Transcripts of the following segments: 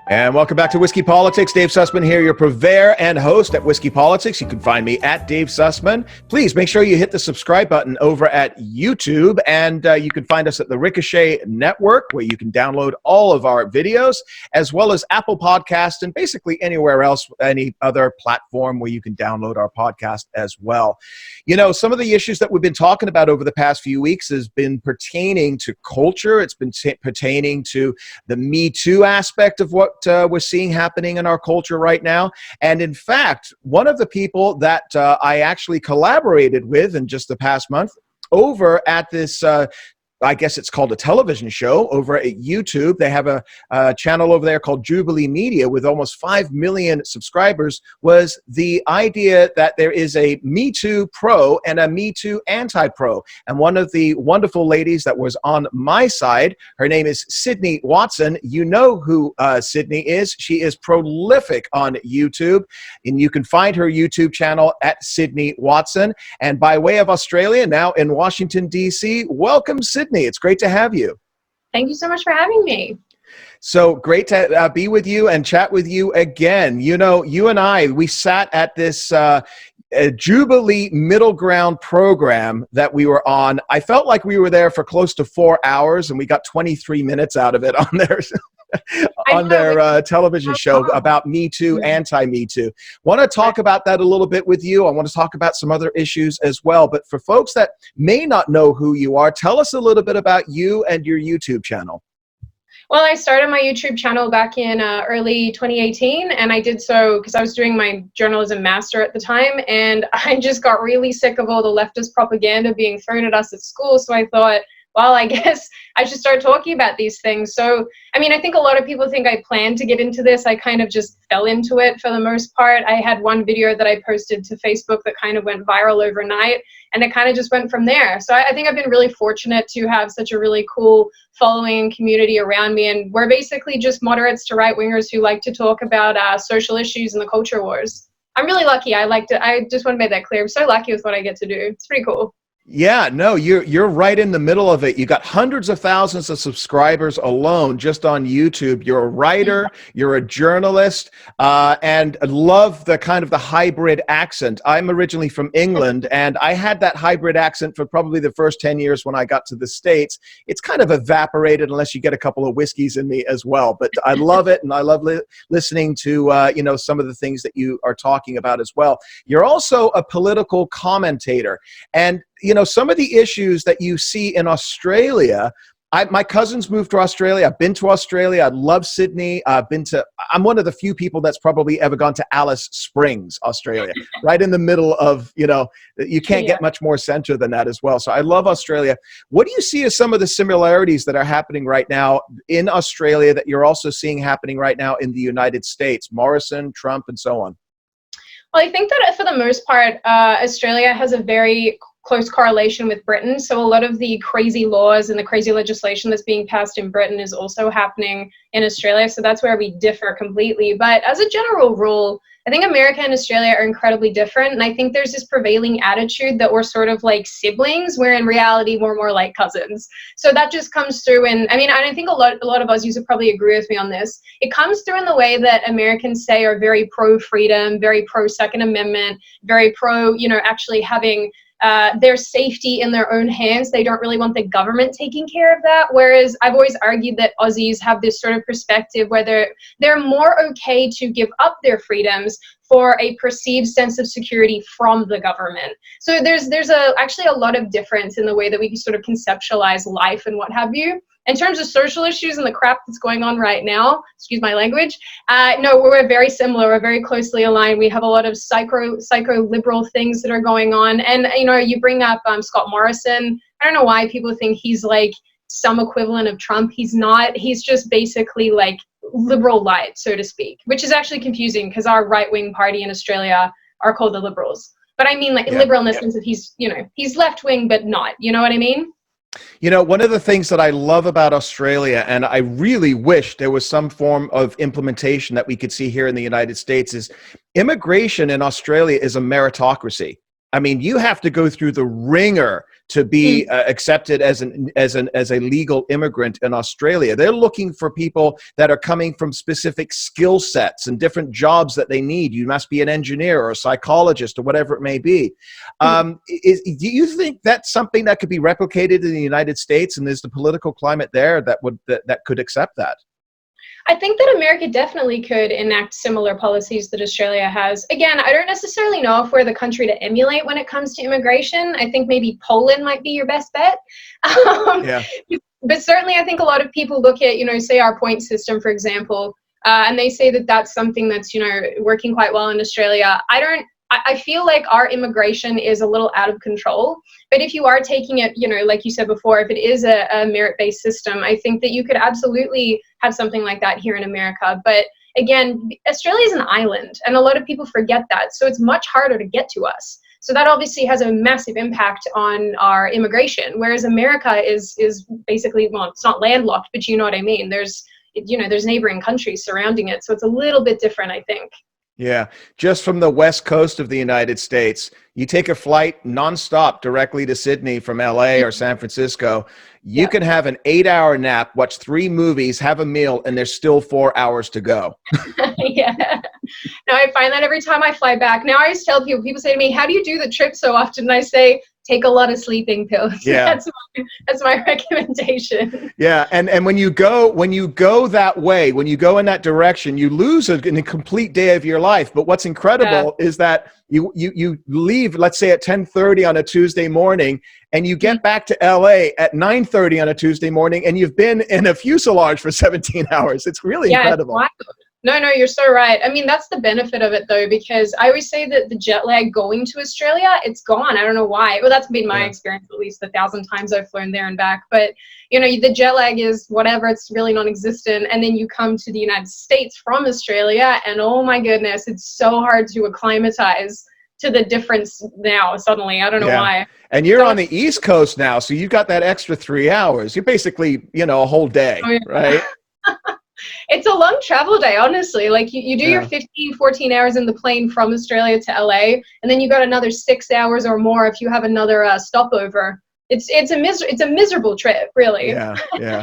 And welcome back to Whiskey Politics. Dave Sussman here, your purveyor and host at Whiskey Politics. You can find me at Dave Sussman. Please make sure you hit the subscribe button over at YouTube, and you can find us at the Ricochet Network, where you can download all of our videos, as well as Apple Podcasts and basically anywhere else, any other platform where you can download our podcast as well. You know, some of the issues that we've been talking about over the past few weeks has been pertaining to culture. It's been pertaining to the MeToo aspect of what we're seeing happening in our culture right now. And in fact, one of the people that I actually collaborated with in just the past month over at this I guess it's called a television show over at YouTube. They have a channel over there called jubileeMedia with almost 5 million subscribers. Was the idea that there is a MeToo pro and a MeToo anti-pro. And one of the wonderful ladies that was on my side, her name is Sydney Watson. You know who Sydney is. She is prolific on YouTube, and you can find her YouTube channel at Sydney Watson. And by way of Australia, now in Washington, D.C., welcome, Sydney. It's great to have you. Thank you so much for having me. So great to be with you and chat with you again. You know, you and I, we sat at this Jubilee Middle Ground program that we were on. I felt like we were there for close to 4 hours, and we got 23 minutes out of it on their on their television show about Me Too, anti-Me Too. Want to talk about that a little bit with you. I want to talk about some other issues as well. But for folks that may not know who you are, tell us a little bit about you and your YouTube channel. Well, I started my YouTube channel back in early 2018, and I did so because I was doing my journalism master at the time, and I just got really sick of all the leftist propaganda being thrown at us at school. So I thought, well, I guess I should start talking about these things. So, I mean, I think a lot of people think I planned to get into this. I kind of just fell into it for the most part. I had one video that I posted to Facebook that kind of went viral overnight, and it kind of just went from there. So I think I've been really fortunate to have such a really cool following and community around me. And we're basically just moderates to right-wingers who like to talk about social issues and the culture wars. I'm really lucky. I just want to make that clear. I'm so lucky with what I get to do. It's pretty cool. Yeah, no, you're right in the middle of it. You got hundreds of thousands of subscribers alone just on YouTube. You're a writer, you're a journalist, and I love the kind of the hybrid accent. I'm originally from England, and I had that hybrid accent for probably the first 10 years when I got to the States. It's kind of evaporated unless you get a couple of whiskeys in me as well. But I love it, and I love listening to you know, some of the things that you are talking about as well. You're also a political commentator, and you know, some of the issues that you see in Australia, my cousins moved to Australia. I've been to Australia. I love Sydney. I'm one of the few people that's probably ever gone to Alice Springs, Australia, right in the middle of, you know, you can't get much more center than that as well. So I love Australia. What do you see as some of the similarities that are happening right now in Australia that you're also seeing happening right now in the United States? Morrison, Trump, and so on. Well, I think that for the most part, Australia has a very close correlation with Britain. So a lot of the crazy laws and the crazy legislation that's being passed in Britain is also happening in Australia. So that's where we differ completely. But as a general rule, I think America and Australia are incredibly different. And I think there's this prevailing attitude that we're sort of like siblings, where in reality, we're more like cousins. So that just comes through. And I mean, I think a lot of Aussies would probably agree with me on this. It comes through in the way that Americans say are very pro-freedom, very pro-Second Amendment, very pro, you know, actually having their safety in their own hands. They don't really want the government taking care of that. Whereas I've always argued that Aussies have this sort of perspective where they're more okay to give up their freedoms for a perceived sense of security from the government. So there's actually a lot of difference in the way that we sort of conceptualize life and what have you. In terms of social issues and the crap that's going on right now, excuse my language, no, we're very similar. We're very closely aligned. We have a lot of psycho-liberal things that are going on. And, you know, you bring up Scott Morrison. I don't know why people think he's like some equivalent of Trump. He's not. He's just basically like liberal light, so to speak, which is actually confusing because our right-wing party in Australia are called the Liberals. But I mean like liberal in the sense that he's, you know, he's left-wing but not. You know what I mean? You know, one of the things that I love about Australia, and I really wish there was some form of implementation that we could see here in the United States, is immigration in Australia is a meritocracy. I mean, you have to go through the ringer to be accepted as a legal immigrant in Australia. They're looking for people that are coming from specific skill sets and different jobs that they need. You must be an engineer or a psychologist or whatever it may be. Do you think that's something that could be replicated in the United States, and is the political climate there that could accept that? I think that America definitely could enact similar policies that Australia has. Again, I don't necessarily know if we're the country to emulate when it comes to immigration. I think maybe Poland might be your best bet. Yeah. But certainly I think a lot of people look at, say our point system, for example, and they say that that's something that's, working quite well in Australia. I feel like our immigration is a little out of control, but if you are taking it, like you said before, if it is a merit-based system, I think that you could absolutely have something like that here in America. But again, Australia is an island, and a lot of people forget that. So it's much harder to get to us. So that obviously has a massive impact on our immigration, whereas America is basically, well, it's not landlocked, but you know what I mean? There's neighboring countries surrounding it. So it's a little bit different, I think. Yeah, just from the west coast of the United States, you take a flight nonstop directly to Sydney from LA or San Francisco. You can have an 8-hour nap, watch 3 movies, have a meal, and there's still 4 hours to go. Yeah. No, I find that every time I fly back. Now I always tell people say to me, how do you do the trip so often? And I say, take a lot of sleeping pills. Yeah. That's my recommendation. Yeah, and when you go that way, when you go in that direction, you lose a complete day of your life. But what's incredible is that you leave, let's say at 10:30 on a Tuesday morning, and you get back to LA at 9:30 on a Tuesday morning, and you've been in a fuselage for 17 hours. It's really incredible. Wow. No, you're so right. I mean, that's the benefit of it, though, because I always say that the jet lag going to Australia, it's gone. I don't know why. Well, that's been my experience, at least 1,000 times I've flown there and back. But, the jet lag is whatever. It's really non-existent. And then you come to the United States from Australia, and oh, my goodness, it's so hard to acclimatize to the difference now, suddenly. I don't know why. And you're on the East Coast now, so you've got that extra 3 hours. You're basically, a whole day, right? It's a long travel day, honestly. Like you do your 15, 14 hours in the plane from Australia to LA, and then you got another 6 hours or more if you have another stopover. It's a miserable trip, really. Yeah.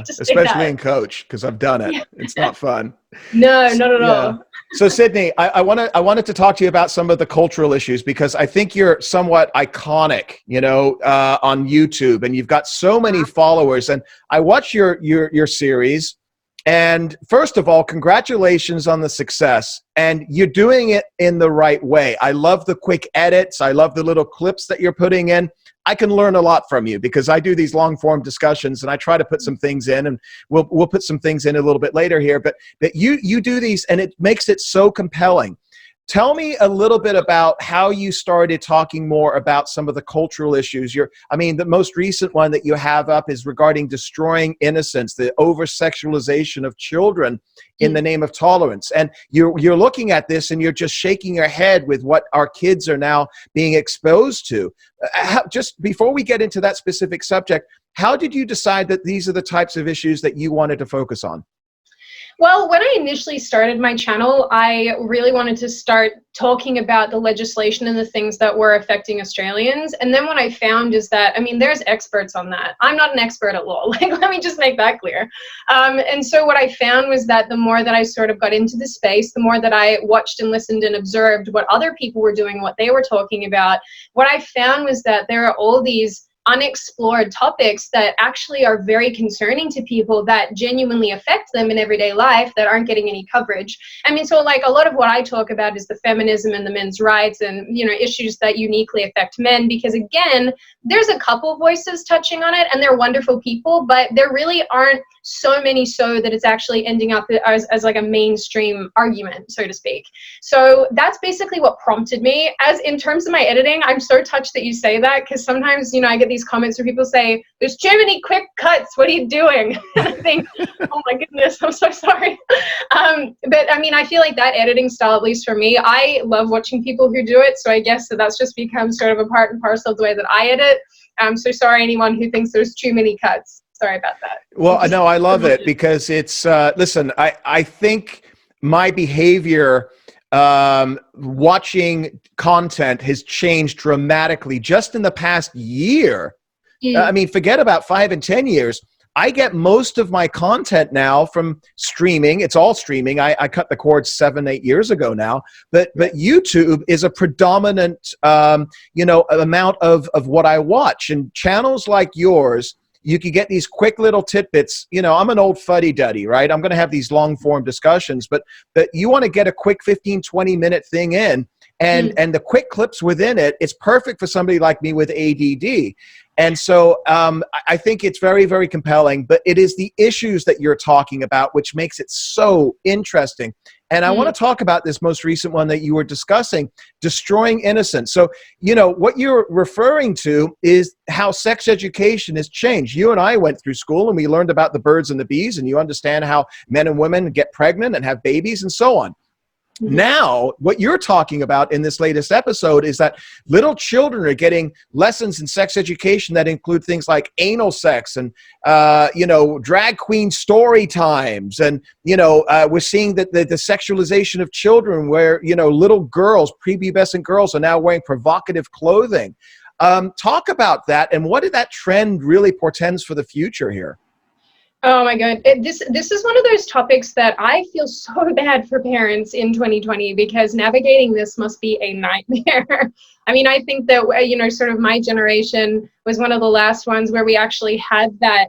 Especially in coach, because I've done it. Yeah. It's not fun. No, not at all. So Sydney, I wanted to talk to you about some of the cultural issues, because I think you're somewhat iconic, on YouTube, and you've got so many followers. And I watch your series. And first of all, congratulations on the success. And you're doing it in the right way. I love the quick edits. I love the little clips that you're putting in. I can learn a lot from you, because I do these long form discussions, and I try to put some things in, and we'll put some things in a little bit later here. But you do these, and it makes it so compelling. Tell me a little bit about how you started talking more about some of the cultural issues. The most recent one that you have up is regarding destroying innocence, the over-sexualization of children in the name of tolerance. And you're looking at this, and you're just shaking your head with what our kids are now being exposed to. Just before we get into that specific subject, how did you decide that these are the types of issues that you wanted to focus on? Well, when I initially started my channel, I really wanted to start talking about the legislation and the things that were affecting Australians. And then what I found is that, there's experts on that. I'm not an expert at law. Let me just make that clear. And so what I found was that the more that I sort of got into the space, the more that I watched and listened and observed what other people were doing, what they were talking about, what I found was that there are all these unexplored topics that actually are very concerning to people, that genuinely affect them in everyday life, that aren't getting any coverage. So like a lot of what I talk about is the feminism and the men's rights, and issues that uniquely affect men, because again, there's a couple voices touching on it, and they're wonderful people, but there really aren't so many so that it's actually ending up as like a mainstream argument, so to speak. So that's basically what prompted me. As in terms of my editing, I'm so touched that you say that, because sometimes, I get these comments where people say, there's too many quick cuts, what are you doing? And I think, oh my goodness, I'm so sorry. But I feel like that editing style, at least for me, I love watching people who do it. So I guess that's just become sort of a part and parcel of the way that I edit. So sorry, anyone who thinks there's too many cuts. Sorry about that. Well, no, I love it, because it's, listen, I think my behavior watching content has changed dramatically just in the past year, Mm. I mean, forget about 5 and 10 years. I get most of my content now from streaming. It's all streaming. I cut the cord 7, 8 years ago now. But YouTube is a predominant, amount of what I watch. And channels like yours, you can get these quick little tidbits. I'm an old fuddy-duddy, right? I'm going to have these long-form discussions, but you want to get a quick 15, 20-minute thing in, and the quick clips within it, it's perfect for somebody like me with ADD. And so I think it's very, very compelling, but it is the issues that you're talking about which makes it so interesting. And I want to talk about this most recent one that you were discussing, destroying innocence. So, what you're referring to is how sex education has changed. You and I went through school and we learned about the birds and the bees, and you understand how men and women get pregnant and have babies and so on. Now, what you're talking about in this latest episode is that little children are getting lessons in sex education that include things like anal sex and, drag queen story times. And, we're seeing that the sexualization of children where, little girls, prepubescent girls are now wearing provocative clothing. Talk about that and what did that trend really portends for the future here? Oh my God. This is one of those topics that I feel so bad for parents in 2020 because navigating this must be a nightmare. I mean, I think that, sort of my generation was one of the last ones where we actually had that,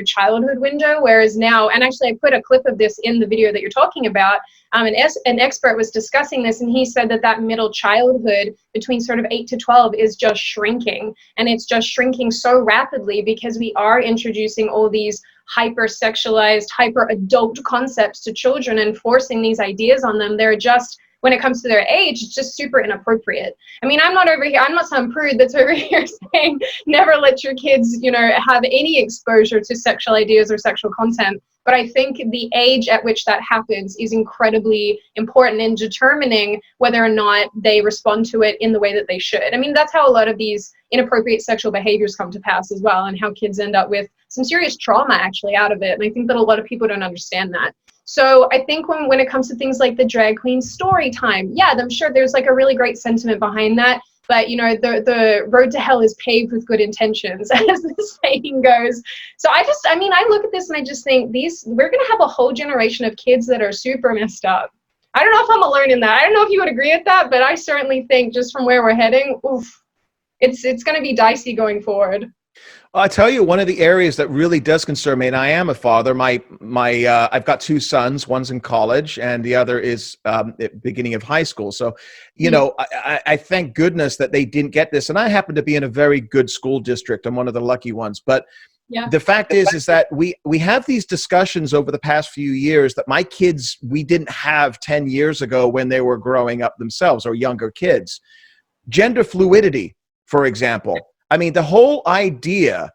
childhood window, whereas now, and actually I put a clip of this in the video that you're talking about, an expert was discussing this and he said that middle childhood between sort of 8 to 12 is just shrinking. And it's just shrinking so rapidly because we are introducing all these hyper-sexualized, hyper-adult concepts to children and forcing these ideas on them. They're just, when it comes to their age, it's just super inappropriate. I mean, I'm not some prude that's over here saying never let your kids, have any exposure to sexual ideas or sexual content. But I think the age at which that happens is incredibly important in determining whether or not they respond to it in the way that they should. I mean, that's how a lot of these inappropriate sexual behaviors come to pass as well, and how kids end up with some serious trauma actually out of it. And I think that a lot of people don't understand that. So I think when it comes to things like the drag queen story time, yeah, I'm sure there's like a really great sentiment behind that. But, the road to hell is paved with good intentions, as the saying goes. So I look at this and I just think we're going to have a whole generation of kids that are super messed up. I don't know if I'm alone in that. I don't know if you would agree with that, but I certainly think just from where we're heading, it's going to be dicey going forward. I tell you, one of the areas that really does concern me, and I am a father. I've got 2 sons. One's in college, and the other is at the beginning of high school. So, I thank goodness that they didn't get this. And I happen to be in a very good school district. I'm one of the lucky ones. But the fact is that we have these discussions over the past few years that my kids we didn't have 10 years ago when they were growing up themselves or younger kids. Gender fluidity, for example. I mean, the whole idea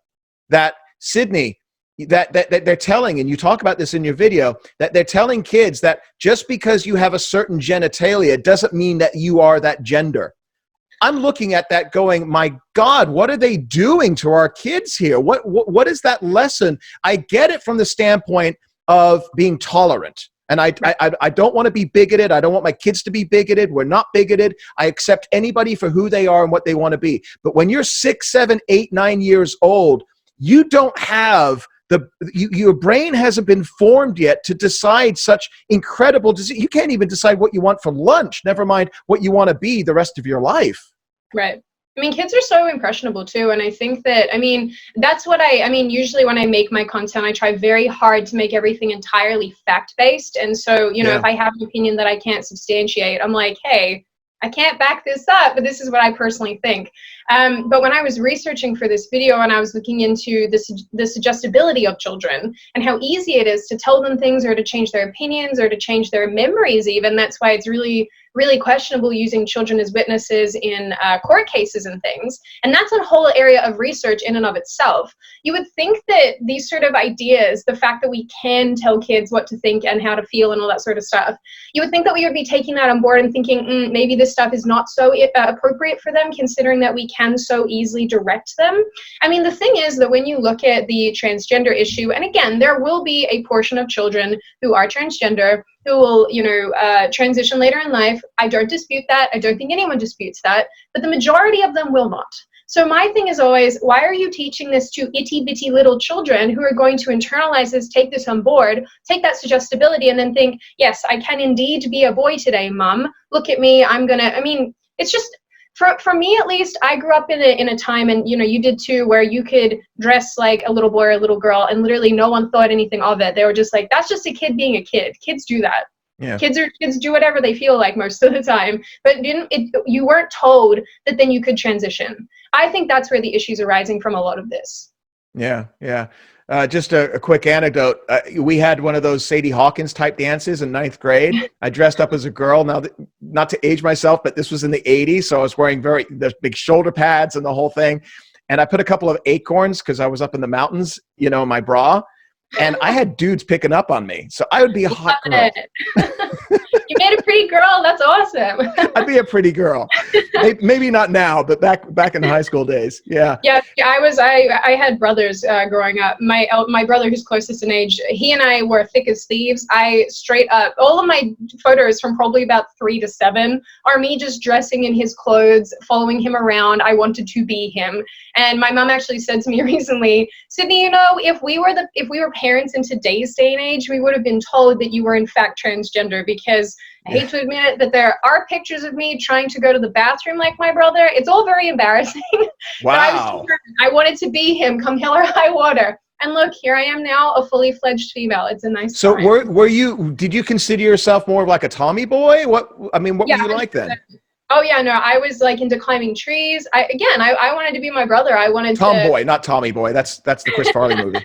that Sydney, that they're telling, and you talk about this in your video, that they're telling kids that just because you have a certain genitalia doesn't mean that you are that gender. I'm looking at that going, my God, what are they doing to our kids here? What is that lesson? I get it from the standpoint of being tolerant. And I don't want to be bigoted. I don't want my kids to be bigoted. We're not bigoted. I accept anybody for who they are and what they want to be. But when you're 6, 7, 8, 9 years old, you don't have your brain hasn't been formed yet to decide such incredible decisions. You can't even decide what you want for lunch, never mind what you want to be the rest of your life. Right. I mean, kids are so impressionable too. And I think that, that's what usually when I make my content, I try very hard to make everything entirely fact-based. And so, if I have an opinion that I can't substantiate, I'm like, hey, I can't back this up, but this is what I personally think. But when I was researching for this video and I was looking into the suggestibility of children and how easy it is to tell them things or to change their opinions or to change their memories even, that's why it's really questionable using children as witnesses in court cases and things. And that's a whole area of research in and of itself. You would think that these sort of ideas, the fact that we can tell kids what to think and how to feel and all that sort of stuff, you would think that we would be taking that on board and thinking, maybe this stuff is not so appropriate for them, considering that we can so easily direct them. I mean, the thing is that when you look at the transgender issue, and again, there will be a portion of children who are transgender who will, transition later in life. I don't dispute that. I don't think anyone disputes that. But the majority of them will not. So my thing is always, why are you teaching this to itty bitty little children who are going to internalize this, take this on board, take that suggestibility, and then think, yes, I can indeed be a boy today, mom. Look at me. It's just, for me at least, I grew up in a time, and you did too, where you could dress like a little boy or a little girl, and literally no one thought anything of it. They were just like, that's just a kid being a kid. Kids do that. Yeah. Kids do whatever they feel like most of the time, but you weren't told that then you could transition. I think that's where the issues are arising from a lot of this. Yeah, yeah. Just a quick anecdote. We had one of those Sadie Hawkins type dances in 9th grade. I dressed up as a girl. Now, not to age myself, but this was in the 80s, so I was wearing the big shoulder pads and the whole thing. And I put a couple of acorns, because I was up in the mountains, in my bra. And I had dudes picking up on me. So I would be a hot girl. You made a pretty girl. That's awesome. I'd be a pretty girl. Maybe not now, but back in high school days. Yeah. Yeah. I had brothers growing up. My brother, who's closest in age, he and I were thick as thieves. I straight up, all of my photos from probably about 3 to 7 are me just dressing in his clothes, following him around. I wanted to be him. And my mom actually said to me recently, Sydney, if we were parents in today's day and age, we would have been told that you were in fact transgender, because I hate to admit it, that there are pictures of me trying to go to the bathroom like my brother. It's all very embarrassing. Wow. But I wanted to be him come hell or high water. And look, here I am now, a fully fledged female. It's a nice So time. did you consider yourself more of like a Tommy boy? What were you like then? Oh yeah, no, I was like into climbing trees. I wanted to be my brother. I wanted Tomboy, not Tommy Boy. That's the Chris Farley movie.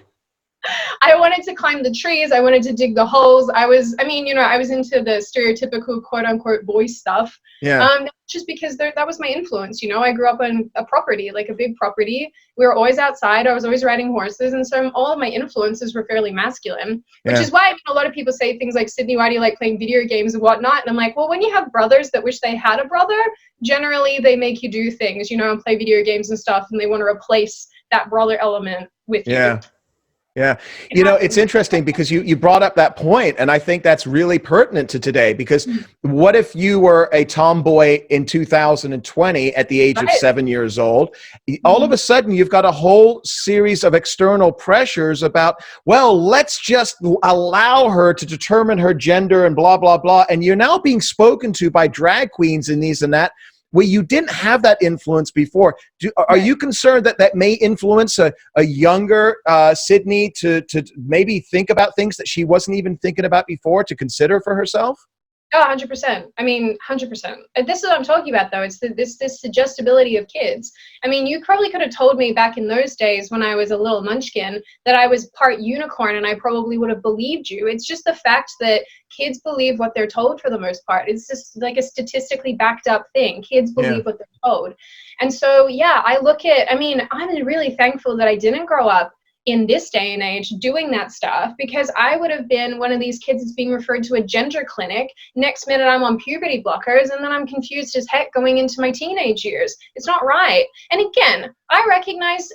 I wanted to climb the trees. I wanted to dig the holes. I was into the stereotypical quote unquote boy stuff. Yeah. Just because that was my influence. I grew up on a property, like a big property. We were always outside. I was always riding horses. And so all of my influences were fairly masculine, which is why a lot of people say things like, Sydney, why do you like playing video games and whatnot? And I'm like, well, when you have brothers that wish they had a brother, generally they make you do things, and play video games and stuff. And they want to replace that brother element with you. Yeah. Yeah. It's interesting because you brought up that point, and I think that's really pertinent to today, because what if you were a tomboy in 2020 at the age of 7 years old? All of a sudden, you've got a whole series of external pressures about, well, let's just allow her to determine her gender and blah, blah, blah. And you're now being spoken to by drag queens and these and that, where you didn't have that influence before. Are you concerned that may influence a younger Sydney to maybe think about things that she wasn't even thinking about before, to consider for herself? Oh, 100%. 100%. This is what I'm talking about, though. It's this suggestibility of kids. You probably could have told me back in those days when I was a little munchkin that I was part unicorn, and I probably would have believed you. It's just the fact that kids believe what they're told for the most part. It's just like a statistically backed up thing. Kids believe what they're told. And so, yeah, I'm really thankful that I didn't grow up in this day and age doing that stuff, because I would have been one of these kids that's being referred to a gender clinic. Next minute I'm on puberty blockers, and then I'm confused as heck going into my teenage years. It's not right. And again, I recognize,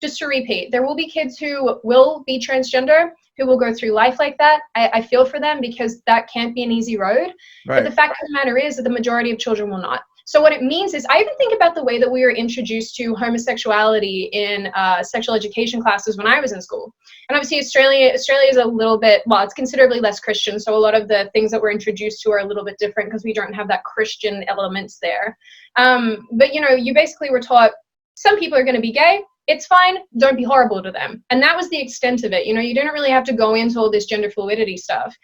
just to repeat, there will be kids who will be transgender, who will go through life like that. I feel for them, because that can't be an easy road. Right. But the fact of the matter is that the majority of children will not. So what it means is, I even think about the way that we were introduced to homosexuality in sexual education classes when I was in school. And obviously Australia is a little bit, well, it's considerably less Christian. So a lot of the things that we're introduced to are a little bit different, because we don't have that Christian elements there. But you basically were taught, some people are going to be gay. It's fine. Don't be horrible to them. And that was the extent of it. You didn't really have to go into all this gender fluidity stuff.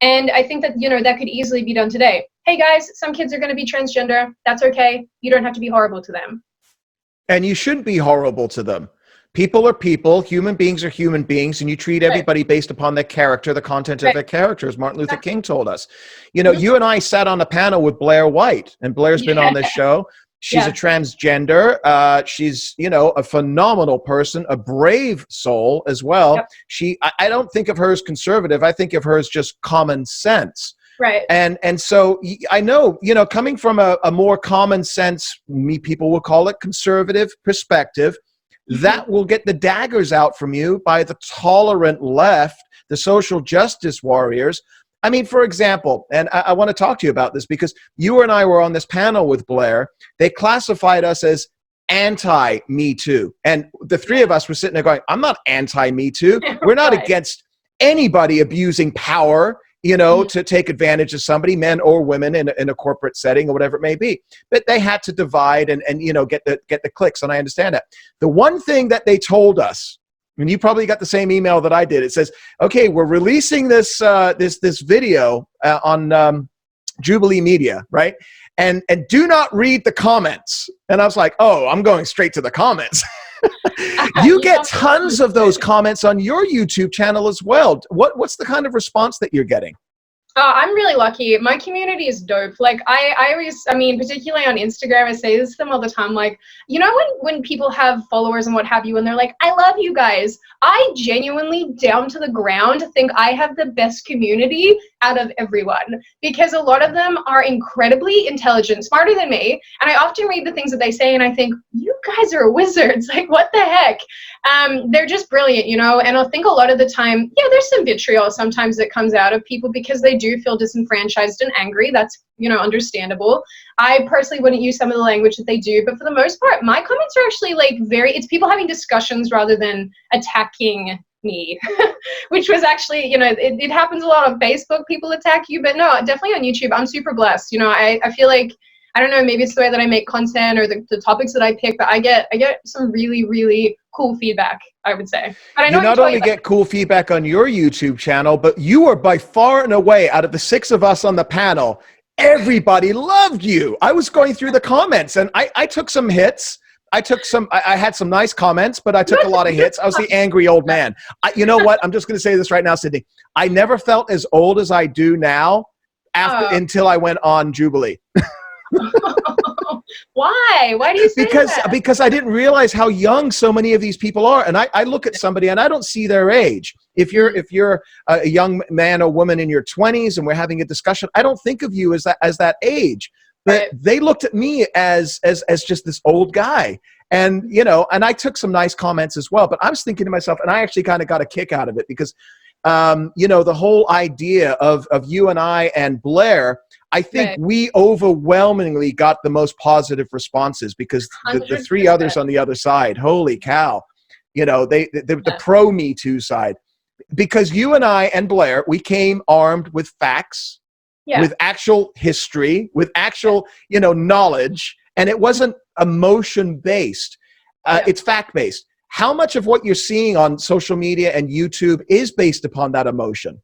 And I think that, that could easily be done today. Hey guys, some kids are going to be transgender. That's okay. You don't have to be horrible to them. And you shouldn't be horrible to them. People are people. Human beings are human beings. And you treat everybody based upon their character, the content of their character, as Martin Luther King told us. You and I sat on a panel with Blaire White, and Blaire's been on this show. She's a transgender. She's, a phenomenal person, a brave soul as well. Yep. I don't think of her as conservative. I think of her as just common sense. Right. And so I know, coming from a more common sense, people will call it conservative perspective, that will get the daggers out from you by the tolerant left, the social justice warriors. For example, and I want to talk to you about this, because you and I were on this panel with Blaire. They classified us as anti-Me Too. And the three of us were sitting there going, I'm not anti-Me Too. We're not Right. against anybody abusing power, to take advantage of somebody, men or women, in a corporate setting or whatever it may be. But they had to divide and get the clicks, and I understand that. The one thing that they told us, and you probably got the same email that I did, it says, okay, we're releasing this this video on jubileeMedia, right? And do not read the comments. And I was like, oh, I'm going straight to the comments. You get tons of those comments on your YouTube channel as well. What's the kind of response that you're getting? I'm really lucky. My community is dope. Like I always, particularly on Instagram, I say this to them all the time. Like, when people have followers and what have you, and they're like, I love you guys. I genuinely, down to the ground, think I have the best community out of everyone, because a lot of them are incredibly intelligent, smarter than me. And I often read the things that they say and I think, you guys are wizards. Like, what the heck? They're just brilliant, and I think a lot of the time, there's some vitriol sometimes that comes out of people because they do feel disenfranchised and angry. That's, understandable. I personally wouldn't use some of the language that they do, but for the most part, my comments are actually it's people having discussions rather than attacking me, which was actually, it happens a lot on Facebook, people attack you, but no, definitely on YouTube, I'm super blessed. I feel like, I don't know, maybe it's the way that I make content or the topics that I pick, but I get some really, really cool feedback, I would say. But I know you not only get cool feedback on your YouTube channel, but you are by far and away, out of the 6 of us on the panel, everybody loved you. I was going through the comments and I took some hits. I had some nice comments, but I took a lot of hits. I was the angry old man. You know what? I'm just going to say this right now, Sydney. I never felt as old as I do now until I went on Jubilee. Why? Why do you say that? Because I didn't realize how young so many of these people are. And I look at somebody and I don't see their age. If you're a young man or woman in your 20s and we're having a discussion, I don't think of you as that age. But they looked at me as just this old guy. And, and I took some nice comments as well. But I was thinking to myself, and I actually kind of got a kick out of it because, the whole idea of you and I and Blaire, I think we overwhelmingly got the most positive responses because the 3 others on the other side, holy cow, the pro Me Too side, because you and I and Blaire, we came armed with facts, with actual history, with actual, knowledge, and it wasn't emotion based. It's fact based. How much of what you're seeing on social media and YouTube is based upon that emotion?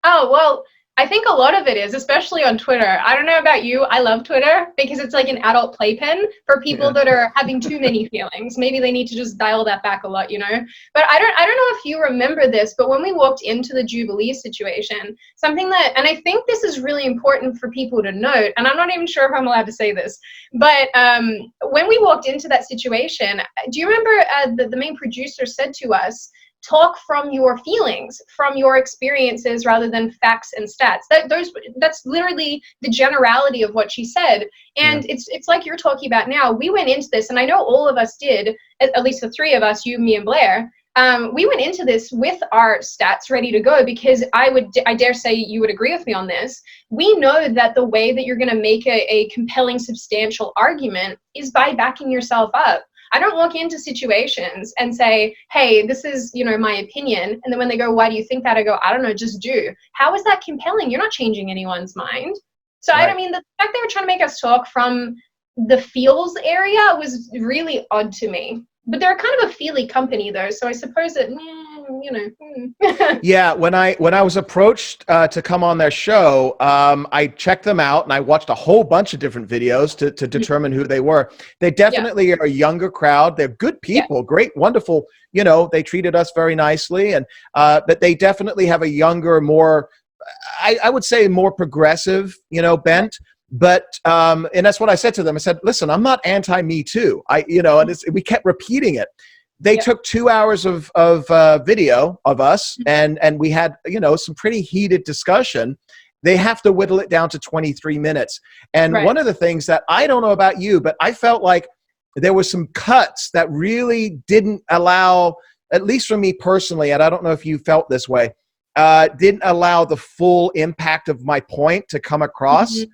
Oh, well, I think a lot of it is, especially on Twitter. I don't know about you. I love Twitter because it's like an adult playpen for people that are having too many feelings. Maybe they need to just dial that back a lot, But I don't know if you remember this, but when we walked into the Jubilee situation, something that, and I think this is really important for people to note, and I'm not even sure if I'm allowed to say this, but when we walked into that situation, do you remember the main producer said to us, talk from your feelings, from your experiences, rather than facts and stats. That's literally the generality of what she said. And it's like you're talking about now. We went into this, and I know all of us did, at least the 3 of us, you, me, and Blaire. We went into this with our stats ready to go because I dare say you would agree with me on this. We know that the way that you're going to make a compelling, substantial argument is by backing yourself up. I don't walk into situations and say, hey, this is, my opinion. And then when they go, why do you think that? I go, I don't know, just do. How is that compelling? You're not changing anyone's mind. So the fact they were trying to make us talk from the feels area was really odd to me. But they're kind of a feely company though. So I suppose that, Yeah, when I was approached to come on their show, I checked them out and I watched a whole bunch of different videos to determine who they were. They definitely are a younger crowd. They're good people, great, wonderful. They treated us very nicely, and but they definitely have a younger, more, I would say, more progressive, bent. But and that's what I said to them. I said, listen, I'm not anti-Me Too. And we kept repeating it. They took 2 hours of video of us, and we had, some pretty heated discussion. They have to whittle it down to 23 minutes. And one of the things that, I don't know about you, but I felt like there were some cuts that really didn't allow, at least for me personally, and I don't know if you felt this way, didn't allow the full impact of my point to come across.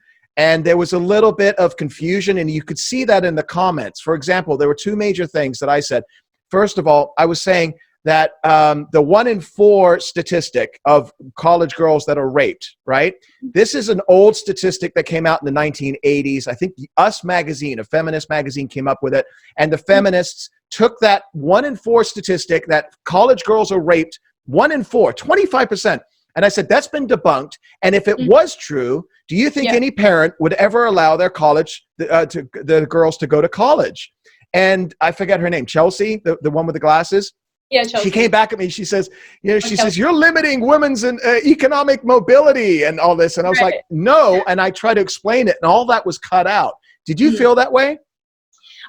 And there was a little bit of confusion, and you could see that in the comments. For example, there were two major things that I said. First of all, I was saying that the 1 in 4 statistic of college girls that are raped, right? This is an old statistic that came out in the 1980s. I think Us magazine, a feminist magazine, came up with it. And the feminists took that 1 in 4 statistic that college girls are raped, 1 in 4, 25%. And I said, that's been debunked. And if it was true, do you think any parent would ever allow their the girls to go to college? And I forget her name, Chelsea, the one with the glasses. Yeah, Chelsea. She came back at me. She says, she says, you're limiting women's economic mobility and all this. And I was like, no. And I tried to explain it, and all that was cut out. Did you feel that way?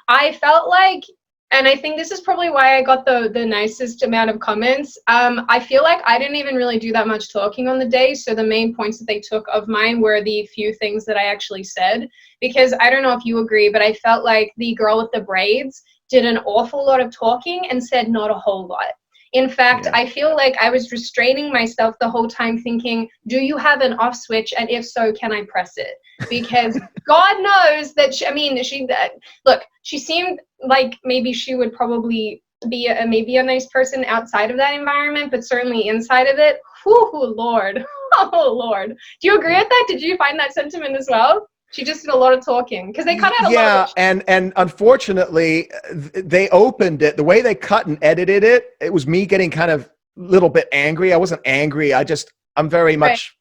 I felt like, and I think this is probably why I got the nicest amount of comments. I feel like I didn't even really do that much talking on the day. So the main points that they took of mine were the few things that I actually said. Because I don't know if you agree, but I felt like the girl with the braids did an awful lot of talking and said not a whole lot. In fact, I feel like I was restraining myself the whole time thinking, do you have an off switch? And if so, can I press it? Because God knows that, look, she seemed like maybe she would probably be maybe a nice person outside of that environment, but certainly inside of it, whoo, Lord, oh, Lord. Do you agree with that? Did you find that sentiment as well? She just did a lot of talking because they cut out a lot of and unfortunately, they opened it. The way they cut and edited it, it was me getting kind of a little bit angry. I wasn't angry. I'm very much,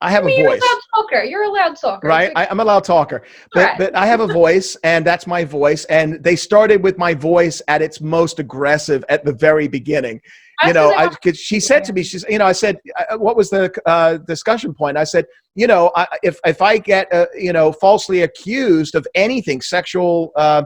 I have a voice. You're a loud talker. You're a loud talker. Right? I'm a loud talker. But I have a voice, and that's my voice. And they started with my voice at its most aggressive at the very beginning. She said to me, I said, what was the discussion point? I said, if I get, falsely accused of anything sexual, some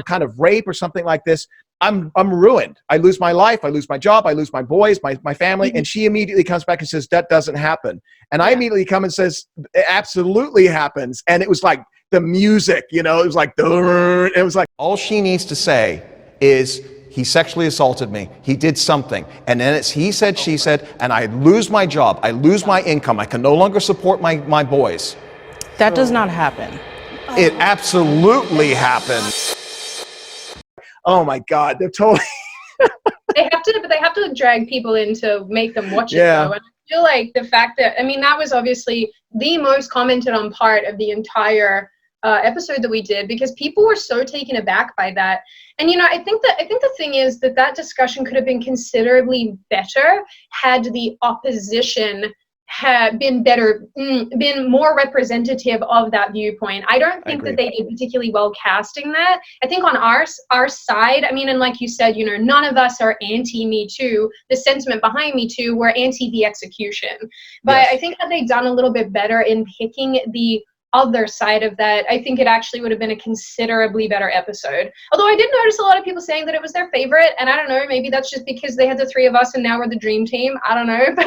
kind of rape or something like this, I'm ruined. I lose my life. I lose my job. I lose my boys, my family. And she immediately comes back and says, that doesn't happen. And I immediately come and says, it absolutely happens. And it was like the music, it was like, it was like, all she needs to say is, he sexually assaulted me. He did something. And then it's he said, she said, and I lose my job. I lose my income. I can no longer support my boys. That does not happen. It absolutely happens. Oh my God, they're totally. They have to drag people in to make them watch it though. And I feel like the fact that, that was obviously the most commented on part of the entire episode that we did, because people were so taken aback by that. And I think the thing is that discussion could have been considerably better had the opposition had been been more representative of that viewpoint. I don't think that they did particularly well casting that. I think on our side, and like you said, none of us are anti-Me Too. The sentiment behind Me Too, we're anti the execution. But I think that they've done a little bit better in picking the other side of that. I think it actually would have been a considerably better episode. Although I did notice a lot of people saying that it was their favorite, and I don't know, maybe that's just because they had the three of us and now we're the dream team. I don't know, but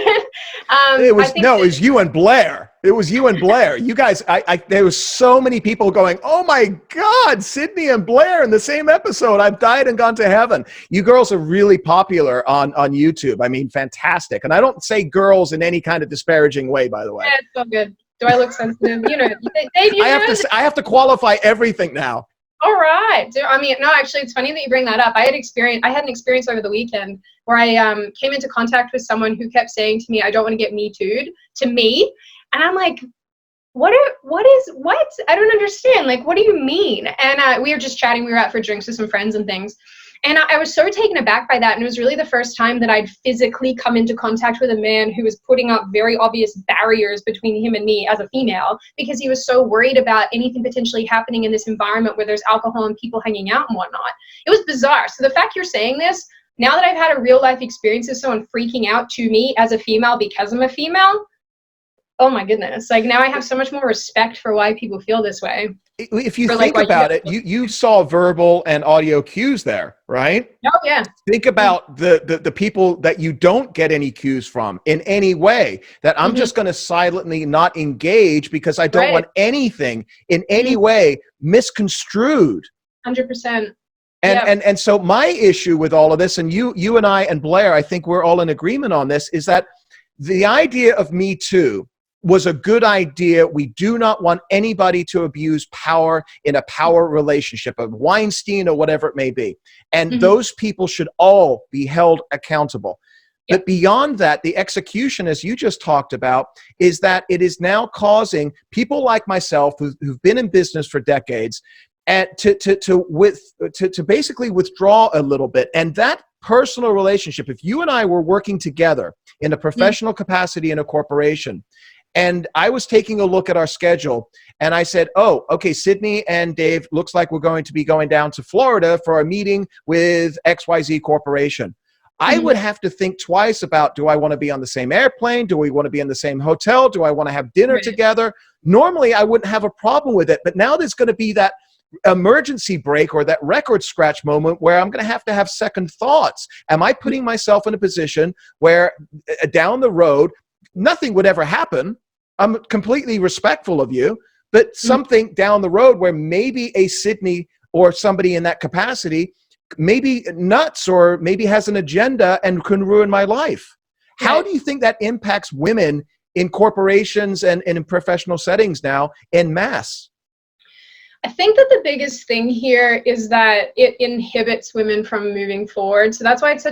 it was you and Blaire. It was you and Blaire. You guys, there was so many people going, oh my God, Sydney and Blaire in the same episode. I've died and gone to heaven. You girls are really popular on YouTube. Fantastic. And I don't say girls in any kind of disparaging way, by the way. Yeah, it's so good. Do I look sensitive? Dave, I have to qualify everything now. All right. No, actually, it's funny that you bring that up. I had an experience over the weekend where I came into contact with someone who kept saying to me, I don't want to get Me Too'd to me. And I'm like, what? I don't understand. Like, what do you mean? And we were just chatting. We were out for drinks with some friends and things. And I was so taken aback by that. And it was really the first time that I'd physically come into contact with a man who was putting up very obvious barriers between him and me as a female, because he was so worried about anything potentially happening in this environment where there's alcohol and people hanging out and whatnot. It was bizarre. So the fact you're saying this, now that I've had a real life experience of someone freaking out to me as a female because I'm a female, oh my goodness. Like, now I have so much more respect for why people feel this way. If you think about it, you saw verbal and audio cues there, right? Oh, yeah. Think about the people that you don't get any cues from in any way, that I'm just going to silently not engage because I don't want anything in any way misconstrued. 100%. And so my issue with all of this, and you and I and Blaire, I think we're all in agreement on this, is that the idea of Me Too was a good idea. We do not want anybody to abuse power in a power relationship, a Weinstein or whatever it may be. And those people should all be held accountable. But beyond that, the execution, as you just talked about, is that it is now causing people like myself who've been in business for decades and to basically withdraw a little bit. And that personal relationship, if you and I were working together in a professional capacity in a corporation, and I was taking a look at our schedule, and I said, oh, okay, Sydney and Dave, looks like we're going to be going down to Florida for a meeting with XYZ Corporation. I would have to think twice about, do I want to be on the same airplane? Do we want to be in the same hotel? Do I want to have dinner together? Normally, I wouldn't have a problem with it. But now there's going to be that emergency break or that record scratch moment where I'm going to have second thoughts. Am I putting myself in a position where down the road, nothing would ever happen? I'm completely respectful of you, but something down the road where maybe a Sydney or somebody in that capacity maybe nuts or maybe has an agenda and can ruin my life. How do you think that impacts women in corporations and in professional settings now en masse? I think that the biggest thing here is that it inhibits women from moving forward. So that's why it's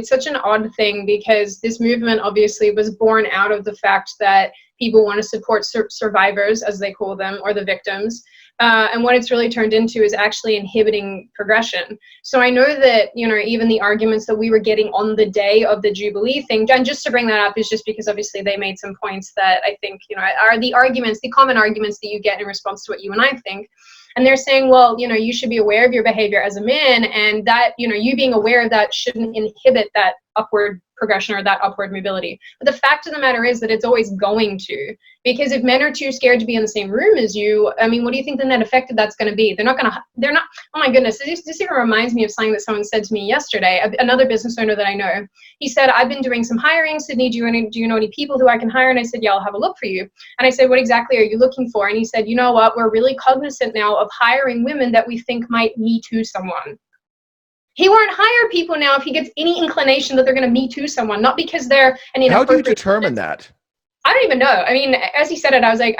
such an odd thing, because this movement obviously was born out of the fact that people want to support survivors, as they call them, or the victims. And what it's really turned into is actually inhibiting progression. So I know that, you know, even the arguments that we were getting on the day of the Jubilee thing, and just to bring that up is just because obviously they made some points that I think, you know, are the arguments, the common arguments that you get in response to what you and I think. And they're saying, well, you know, you should be aware of your behavior as a man, and that, you know, you being aware of that shouldn't inhibit that upward progression or that upward mobility. But the fact of the matter is that it's always going to, because if men are too scared to be in the same room as you, I mean, what do you think the net effect of that's going to be? They're not, oh my goodness, this even reminds me of something that someone said to me yesterday, another business owner that I know. He said, I've been doing some hiring, Sydney, do you know any people who I can hire? And I said, yeah, I'll have a look for you. And I said, what exactly are you looking for? And he said, you know what, we're really cognizant now of hiring women that we think might MeToo someone. He won't hire people now if he gets any inclination that they're going to MeToo someone, not because they're an inappropriate. How do you determine that? I don't even know. I mean, as he said it, I was like,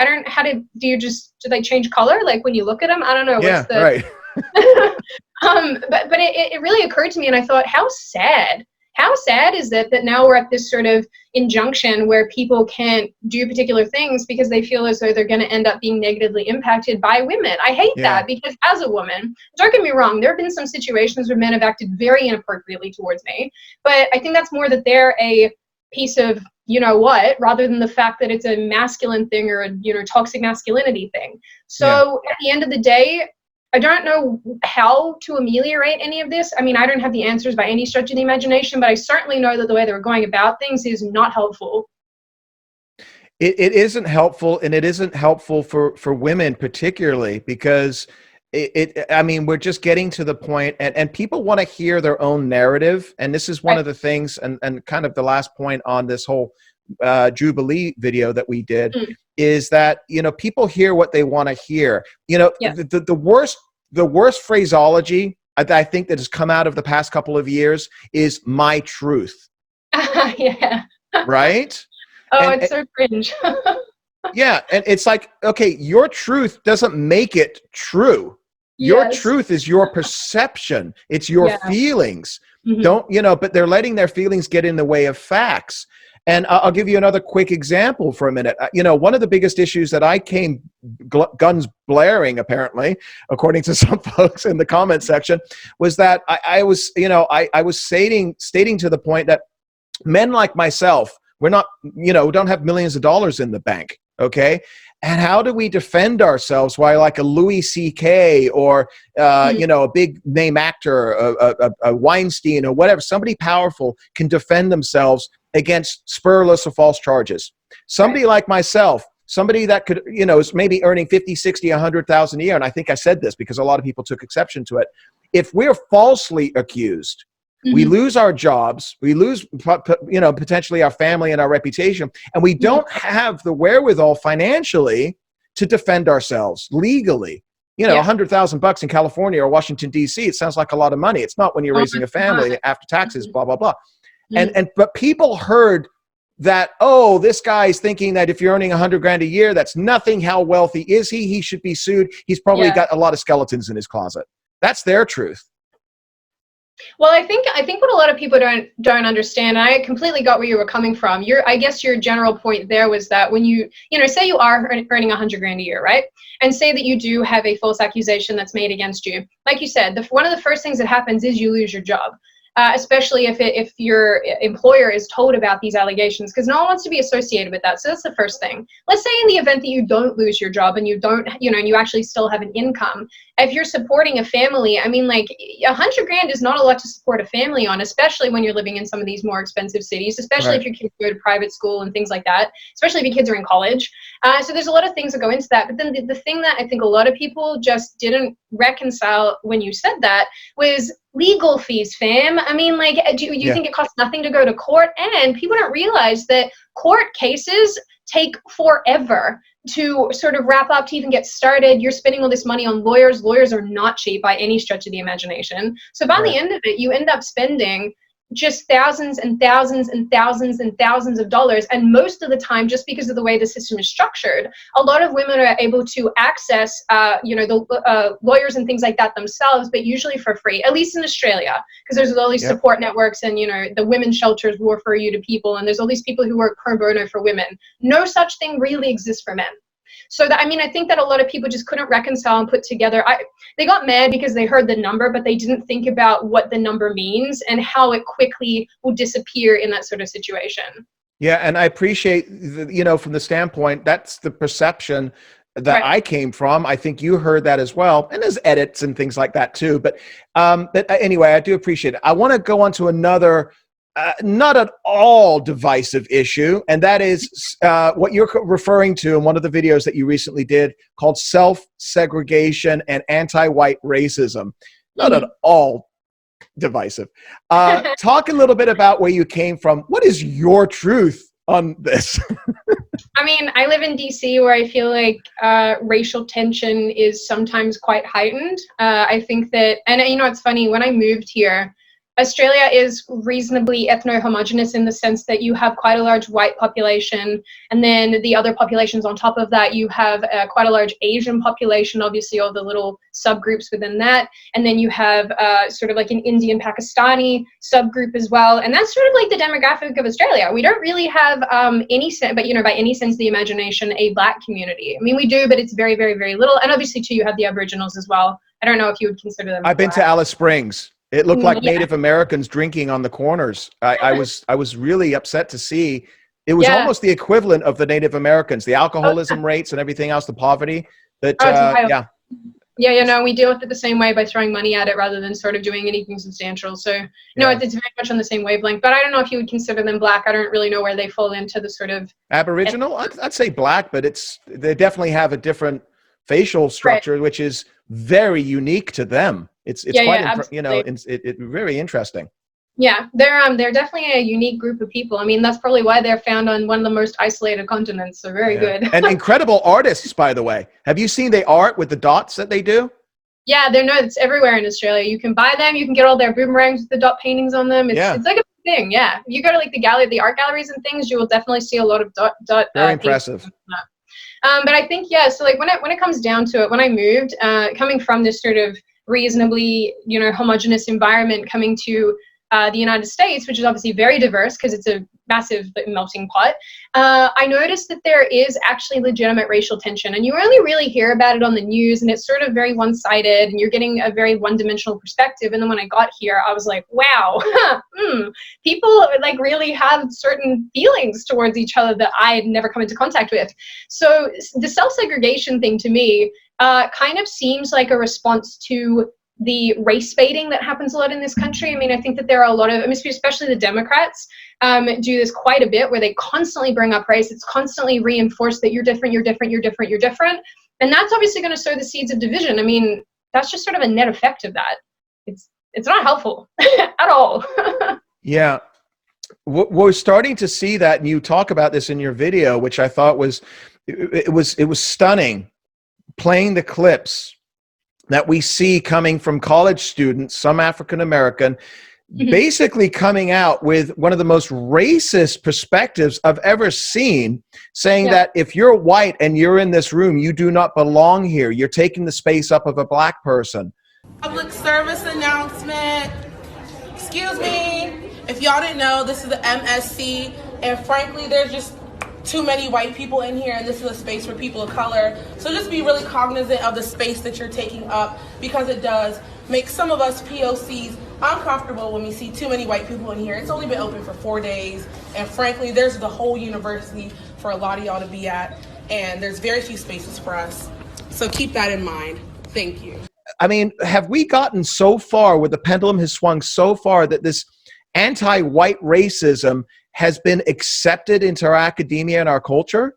do they change color? Like when you look at them? I don't know. Yeah, right. But it really occurred to me, and I thought, how sad. How sad is it that now we're at this sort of injunction where people can't do particular things because they feel as though they're going to end up being negatively impacted by women? I hate that, because as a woman, don't get me wrong, there have been some situations where men have acted very inappropriately towards me, but I think that's more that they're a piece of, you know what, rather than the fact that it's a masculine thing or a, you know, toxic masculinity thing. So at the end of the day, I don't know how to ameliorate any of this. I mean, I don't have the answers by any stretch of the imagination, but I certainly know that the way they were going about things is not helpful. It isn't helpful, and it isn't helpful for women particularly, because I mean, we're just getting to the point, and people want to hear their own narrative. And this is one of the things, and kind of the last point on this whole Jubilee video that we did, is that, you know, people hear what they want to hear. You know, the worst phraseology I think that has come out of the past couple of years is "my truth." Yeah. Right? Oh, it's so cringe. Yeah, and it's like, okay, your truth doesn't make it true. Your truth is your perception. It's your feelings. Don't, you know, but they're letting their feelings get in the way of facts. And I'll give you another quick example for a minute. You know, one of the biggest issues that I came guns blaring, apparently, according to some folks in the comment section, was that I was stating to the point that men like myself, we're not, you know, don't have millions of dollars in the bank, okay? And how do we defend ourselves while like a Louis C.K. or, you know, a big name actor, a Weinstein or whatever, somebody powerful can defend themselves against spurless or false charges? Somebody like myself, somebody that could, you know, is maybe earning 50, 60, 100,000 a year. And I think I said this because a lot of people took exception to it. If we're falsely accused, we lose our jobs, we lose, you know, potentially our family and our reputation, and we don't have the wherewithal financially to defend ourselves legally. You know, $100,000 in California or Washington, D.C., it sounds like a lot of money. It's not when you're raising a family after taxes, blah, blah, blah. But people heard that, oh, this guy's thinking that if you're earning 100 grand a year, that's nothing. How wealthy is he? He should be sued. He's probably got a lot of skeletons in his closet. That's their truth. Well, I think what a lot of people don't understand, and I completely got where you were coming from. I guess your general point there was that when you say you are earning 100 grand a year, right? And say that you do have a false accusation that's made against you. Like you said, one of the first things that happens is you lose your job. Especially if your employer is told about these allegations, because no one wants to be associated with that. So that's the first thing. Let's say in the event that you don't lose your job and you don't, and you actually still have an income. If you're supporting a family, I mean, like 100 grand is not a lot to support a family on, especially when you're living in some of these more expensive cities, especially if your kids go to private school and things like that, especially if your kids are in college. So there's a lot of things that go into that. But then the thing that I think a lot of people just didn't reconcile when you said that was legal fees, fam. I mean, like, do you think it costs nothing to go to court? And people don't realize that court cases take forever to sort of wrap up, to even get started. You're spending all this money on lawyers. Lawyers are not cheap by any stretch of the imagination. So by the end of it, you end up spending just thousands and thousands and thousands and thousands of dollars. And most of the time, just because of the way the system is structured, a lot of women are able to access, the lawyers and things like that themselves, but usually for free, at least in Australia, because there's all these support networks, and, the women's shelters will refer you to people, and there's all these people who work pro bono for women. No such thing really exists for men. So that, I think that a lot of people just couldn't reconcile and put together. They got mad because they heard the number, but they didn't think about what the number means and how it quickly will disappear in that sort of situation. Yeah, and I appreciate, from the standpoint, that's the perception that I came from. I think you heard that as well, and there's edits and things like that too. But anyway, I do appreciate it. I want to go on to another not at all divisive issue, and that is what you're referring to in one of the videos that you recently did called Self-Segregation and Anti-White Racism. Not at all divisive. Talk a little bit about where you came from. What is your truth on this? I live in DC, where I feel like racial tension is sometimes quite heightened. I think that, and it's funny, when I moved here, Australia is reasonably ethno-homogenous in the sense that you have quite a large white population, and then the other populations on top of that, you have quite a large Asian population, obviously all the little subgroups within that, and then you have sort of like an Indian Pakistani subgroup as well, and that's sort of like the demographic of Australia. We don't really have by any sense of the imagination, a Black community. We do, but it's very, very, very little, and obviously too, you have the Aboriginals as well. I don't know if you would consider them. I've been to Alice Springs. It looked like Native Americans drinking on the corners. I was really upset to see. It was almost the equivalent of the Native Americans, the alcoholism rates and everything else, the poverty. But we deal with it the same way, by throwing money at it rather than sort of doing anything substantial. So it's very much on the same wavelength. But I don't know if you would consider them Black. I don't really know where they fall into the sort of Aboriginal. I'd say Black, but they definitely have a different facial structure, which is very unique to them. It's quite it's very interesting. Yeah, they're definitely a unique group of people. That's probably why they're found on one of the most isolated continents. So very good. And incredible artists, by the way. Have you seen the art with the dots that they do? Yeah, it's everywhere in Australia. You can buy them. You can get all their boomerangs with the dot paintings on them. It's like a thing. Yeah, if you go to like the art galleries and things, you will definitely see a lot of dot. Very impressive. But I think so like when it comes down to it, when I moved, coming from this sort of reasonably homogenous environment, coming to the United States, which is obviously very diverse because it's a massive melting pot, I noticed that there is actually legitimate racial tension, and you only really hear about it on the news, and it's sort of very one-sided, and you're getting a very one-dimensional perspective. And then when I got here, I was like, wow, people like really have certain feelings towards each other that I had never come into contact with. So the self-segregation thing to me kind of seems like a response to the race baiting that happens a lot in this country. I think that there are a lot of, especially the Democrats, do this quite a bit, where they constantly bring up race. It's constantly reinforced that you're different, you're different, you're different, you're different. And that's obviously going to sow the seeds of division. That's just sort of a net effect of that. It's not helpful at all. Yeah. We're starting to see that, and you talk about this in your video, which I thought was stunning, playing the clips that we see coming from college students, some African American, basically coming out with one of the most racist perspectives I've ever seen, saying that if you're white and you're in this room, you do not belong here. You're taking the space up of a black person. Public service announcement. Excuse me. If y'all didn't know, this is the MSC, and frankly, there's just too many white people in here, and this is a space for people of color. So just be really cognizant of the space that you're taking up, because it does make some of us POCs uncomfortable when we see too many white people in here. It's only been open for 4 days, and frankly, there's the whole university for a lot of y'all to be at, and there's very few spaces for us. So keep that in mind. Thank you. I mean, have we gotten so far, where the pendulum has swung so far, that this anti-white racism has been accepted into our academia and our culture?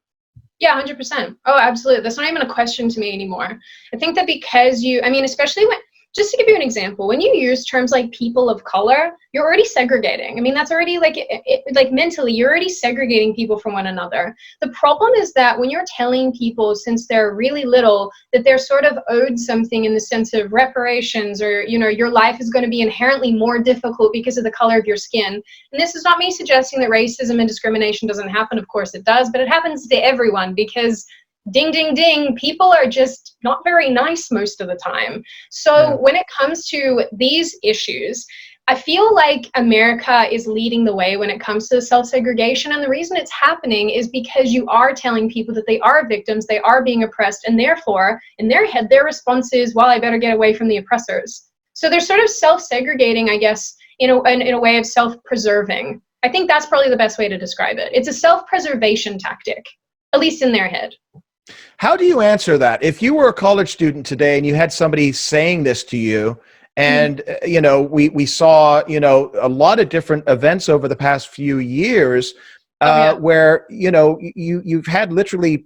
Yeah, 100%. Oh, absolutely. That's not even a question to me anymore. I think that because especially when, just to give you an example, when you use terms like people of color, you're already segregating. I mean, that's already like mentally, you're already segregating people from one another. The problem is that when you're telling people since they're really little that they're sort of owed something in the sense of reparations, or, your life is going to be inherently more difficult because of the color of your skin. And this is not me suggesting that racism and discrimination doesn't happen. Of course it does, but it happens to everyone because ding, ding, ding, people are just not very nice most of the time. So when it comes to these issues, I feel like America is leading the way when it comes to self-segregation. And the reason it's happening is because you are telling people that they are victims, they are being oppressed, and therefore, in their head, their response is, well, I better get away from the oppressors. So they're sort of self-segregating, I guess, in a way of self-preserving. I think that's probably the best way to describe it. It's a self-preservation tactic, at least in their head. How do you answer that? If you were a college student today and you had somebody saying this to you, and we saw a lot of different events over the past few years where you've had literally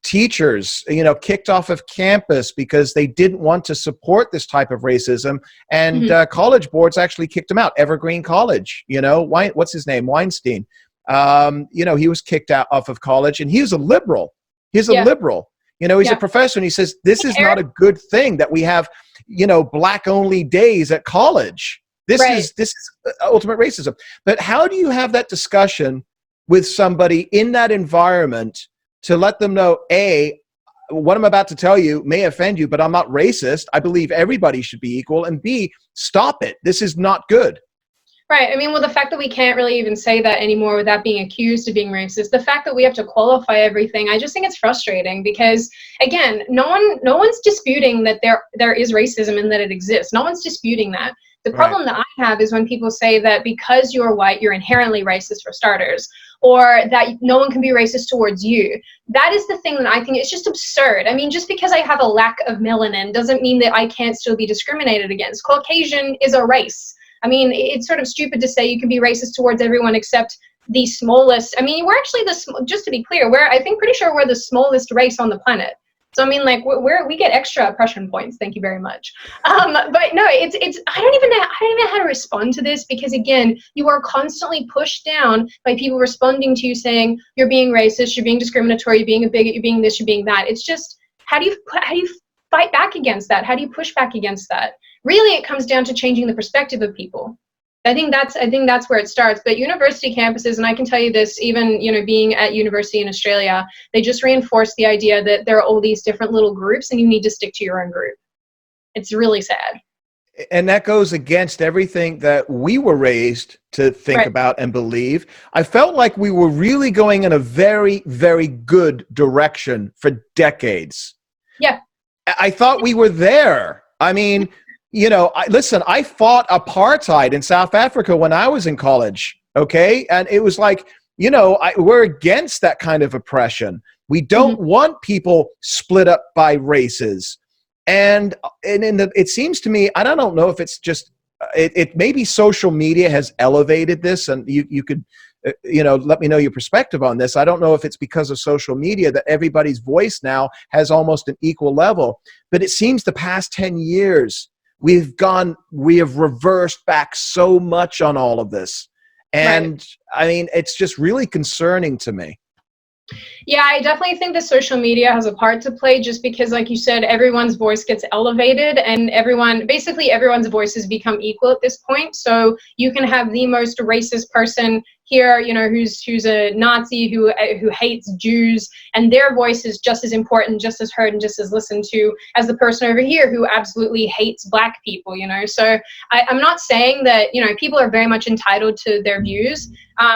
teachers kicked off of campus because they didn't want to support this type of racism, and college boards actually kicked him out. Evergreen College, what's his name, Weinstein, he was kicked out off of college, and he was a liberal. He's a liberal. He's a professor, and he says, this is not a good thing that we have, black only days at college. This is ultimate racism. But how do you have that discussion with somebody in that environment to let them know, A, what I'm about to tell you may offend you, but I'm not racist. I believe everybody should be equal. And B, stop it. This is not good. Right. I mean, well, the fact that we can't really even say that anymore without being accused of being racist, the fact that we have to qualify everything, I just think it's frustrating because, again, no one's disputing that there is racism and that it exists. No one's disputing that. The problem that I have is when people say that because you're white, you're inherently racist, for starters, or that no one can be racist towards you. That is the thing that I think is just absurd. I mean, just because I have a lack of melanin doesn't mean that I can't still be discriminated against. Caucasian is a race. I mean, it's sort of stupid to say you can be racist towards everyone except the smallest. I mean, we're actually just to be clear, pretty sure we're the smallest race on the planet. So I mean, like we get extra oppression points. Thank you very much. But no, it's I don't even know how to respond to this because again, you are constantly pushed down by people responding to you saying you're being racist, you're being discriminatory, you're being a bigot, you're being this, you're being that. It's just how do you fight back against that? How do you push back against that? Really, it comes down to changing the perspective of people. I think that's where it starts. But university campuses, and I can tell you this, even being at university in Australia, they just reinforce the idea that there are all these different little groups, and you need to stick to your own group. It's really sad. And that goes against everything that we were raised to think about and believe. I felt like we were really going in a very, very good direction for decades. Yeah. I thought we were there. I mean, I fought apartheid in South Africa when I was in college, okay? And it was like, we're against that kind of oppression. We don't want people split up by races. And it seems to me, I don't know if it's just, it maybe social media has elevated this, and you could, let me know your perspective on this. I don't know if it's because of social media that everybody's voice now has almost an equal level, but it seems the past 10 years, we have reversed back so much on all of this. And I mean, it's just really concerning to me. Yeah, I definitely think that social media has a part to play, just because, like you said, everyone's voice gets elevated and basically everyone's voices become equal at this point. So you can have the most racist person here, who's a Nazi, who hates Jews, and their voice is just as important, just as heard, and just as listened to as the person over here who absolutely hates Black people. So I'm not saying that, people are very much entitled to their views,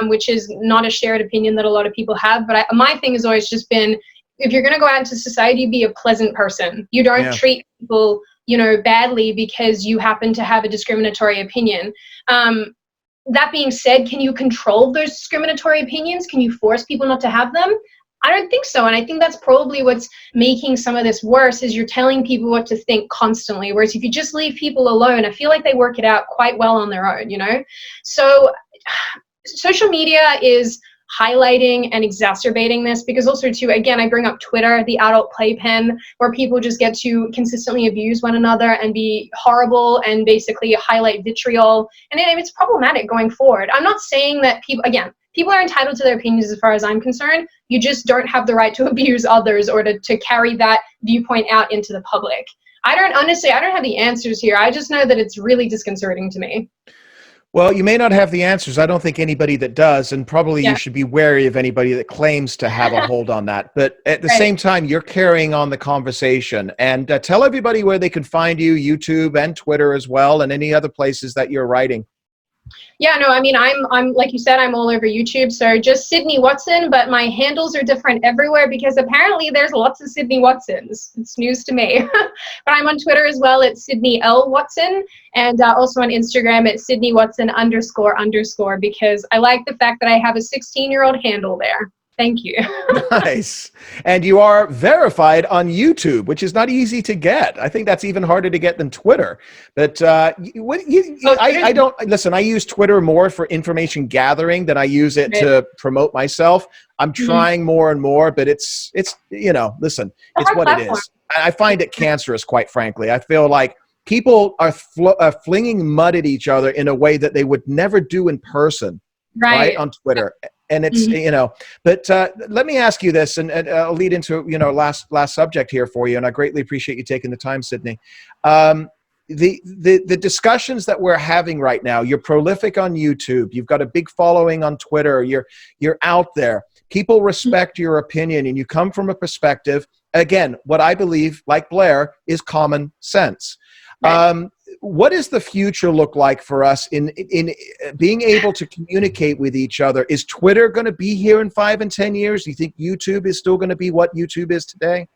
which is not a shared opinion that a lot of people have. But my thing has always just been, if you're going to go out into society, be a pleasant person. You don't treat people, badly because you happen to have a discriminatory opinion. That being said, can you control those discriminatory opinions? Can you force people not to have them? I don't think so. And I think that's probably what's making some of this worse, is you're telling people what to think constantly. Whereas if you just leave people alone, I feel like they work it out quite well on their own, So social media is highlighting and exacerbating this, because also too, again, I bring up Twitter, the adult playpen, where people just get to consistently abuse one another and be horrible and basically highlight vitriol. And it's problematic going forward. I'm not saying that people are entitled to their opinions as far as I'm concerned. You just don't have the right to abuse others or to carry that viewpoint out into the public. I don't have the answers here. I just know that it's really disconcerting to me. Well, you may not have the answers. I don't think anybody that does, and probably you should be wary of anybody that claims to have a hold on that. But at the same time, you're carrying on the conversation. And tell everybody where they can find you, YouTube and Twitter as well, and any other places that you're writing. Yeah, no, I mean, I'm like you said, I'm all over YouTube. So just Sydney Watson, but my handles are different everywhere because apparently there's lots of Sydney Watsons. It's news to me. But I'm on Twitter as well. It's Sydney L. Watson. And also on Instagram, it's Sydney Watson __, because I like the fact that I have a 16-year-old handle there. Thank you. Nice. And you are verified on YouTube, which is not easy to get. I think that's even harder to get than Twitter. But I use Twitter more for information gathering than I use it to promote myself. I'm trying more and more, but it's listen, it's what it is. I find it cancerous, quite frankly. I feel like people are flinging mud at each other in a way that they would never do in person, right on Twitter. And it's, but let me ask you this, and I'll lead into, last subject here for you. And I greatly appreciate you taking the time, Sydney. The discussions that we're having right now, you're prolific on YouTube. You've got a big following on Twitter. You're out there. People respect your opinion, and you come from a perspective, again, what I believe, like Blaire, is common sense. Right. What does the future look like for us in being able to communicate with each other? Is Twitter going to be here in 5 and 10 years? Do you think YouTube is still going to be what YouTube is today?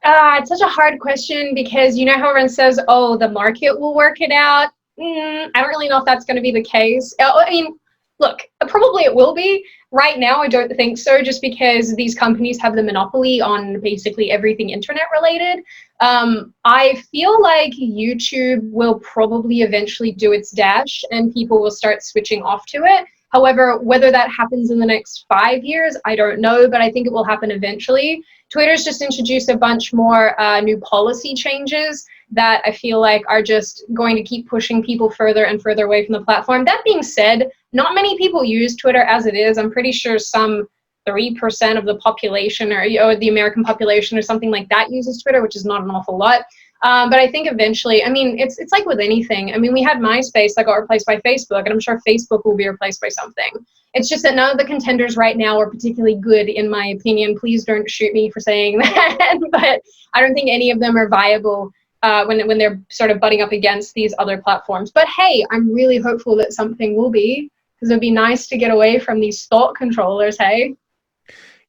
It's such a hard question, because how everyone says, oh, the market will work it out. I don't really know if that's going to be the case. I mean, look, probably it will be. Right now, I don't think so, just because these companies have the monopoly on basically everything internet related. I feel like YouTube will probably eventually do its dash and people will start switching off to it. However, whether that happens in the next 5 years, I don't know, but I think it will happen eventually. Twitter's just introduced a bunch more new policy changes that I feel like are just going to keep pushing people further and further away from the platform. That being said, not many people use Twitter as it is. I'm pretty sure some 3% of the population or the American population or something like that uses Twitter, which is not an awful lot. But I think eventually, I mean, it's like with anything. I mean, we had MySpace that got replaced by Facebook, and I'm sure Facebook will be replaced by something. It's just that none of the contenders right now are particularly good, in my opinion. Please don't shoot me for saying that. But I don't think any of them are viable when they're sort of butting up against these other platforms. But hey, I'm really hopeful that something will be, because it'd be nice to get away from these thought controllers, hey?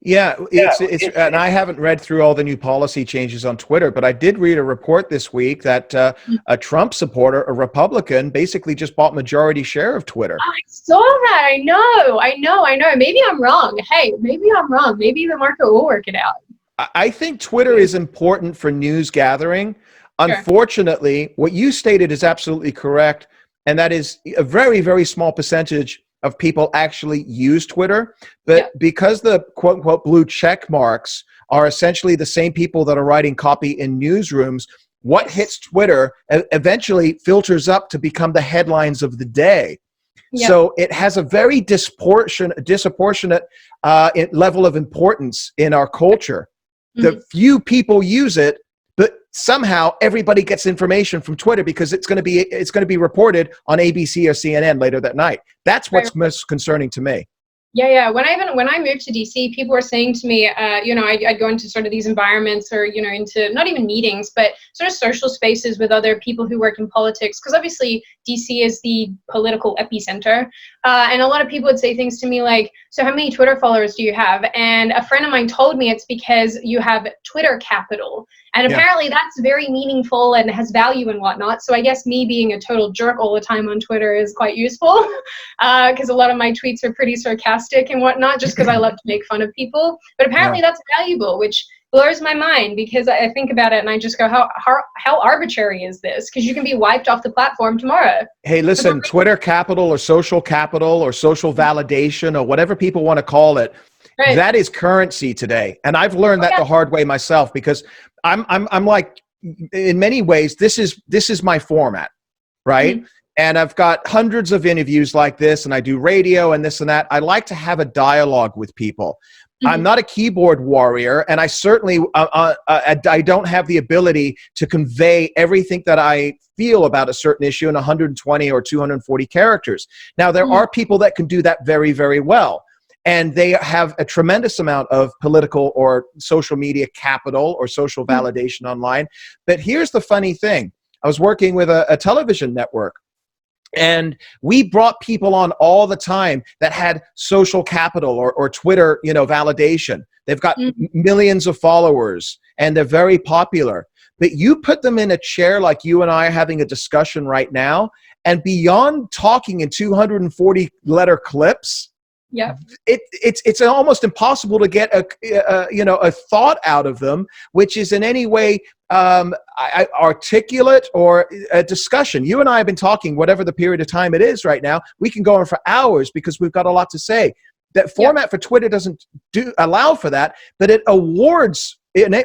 Yeah, and I haven't read through all the new policy changes on Twitter, but I did read a report this week that a Trump supporter, a Republican, basically just bought majority share of Twitter. I saw that. I know. Maybe I'm wrong. Hey, maybe I'm wrong. Maybe the market will work it out. I think Twitter is important for news gathering. Unfortunately, what you stated is absolutely correct, and that is a very, very small percentage of people actually use Twitter, but because the quote unquote blue check marks are essentially the same people that are writing copy in newsrooms, what hits Twitter eventually filters up to become the headlines of the day. Yep. So it has a very disproportionate level of importance in our culture. The few people use it, but somehow everybody gets information from Twitter because it's going to be reported on ABC or CNN later that night. That's what's most concerning to me. Yeah. When I moved to DC, people were saying to me, I'd go into sort of these environments or, into not even meetings, but sort of social spaces with other people who work in politics. Because obviously DC is the political epicenter. And a lot of people would say things to me like, so how many Twitter followers do you have? And a friend of mine told me it's because you have Twitter capital. And apparently that's very meaningful and has value and whatnot. So I guess me being a total jerk all the time on Twitter is quite useful because a lot of my tweets are pretty sarcastic and whatnot, just because I love to make fun of people. But apparently that's valuable, which blows my mind because I think about it and I just go, how arbitrary is this? Because you can be wiped off the platform tomorrow. Hey, listen, Twitter capital or social validation or whatever people want to call it, that is currency today. And I've learned that the hard way myself because I'm like, in many ways, this is my format, right? And I've got hundreds of interviews like this, and I do radio and this and that. I like to have a dialogue with people. I'm not a keyboard warrior, and I certainly I don't have the ability to convey everything that I feel about a certain issue in 120 or 240 characters. Now, there are people that can do that very, very well. And they have a tremendous amount of political or social media capital or social validation online. But here's the funny thing. I was working with a television network, and we brought people on all the time that had social capital or Twitter, validation. They've got millions of followers, and they're very popular. But you put them in a chair like you and I are having a discussion right now, and beyond talking in 240-letter clips, it's almost impossible to get a thought out of them, which is in any way articulate or a discussion. You and I have been talking, whatever the period of time it is right now, we can go on for hours because we've got a lot to say. That format for Twitter doesn't allow for that, but it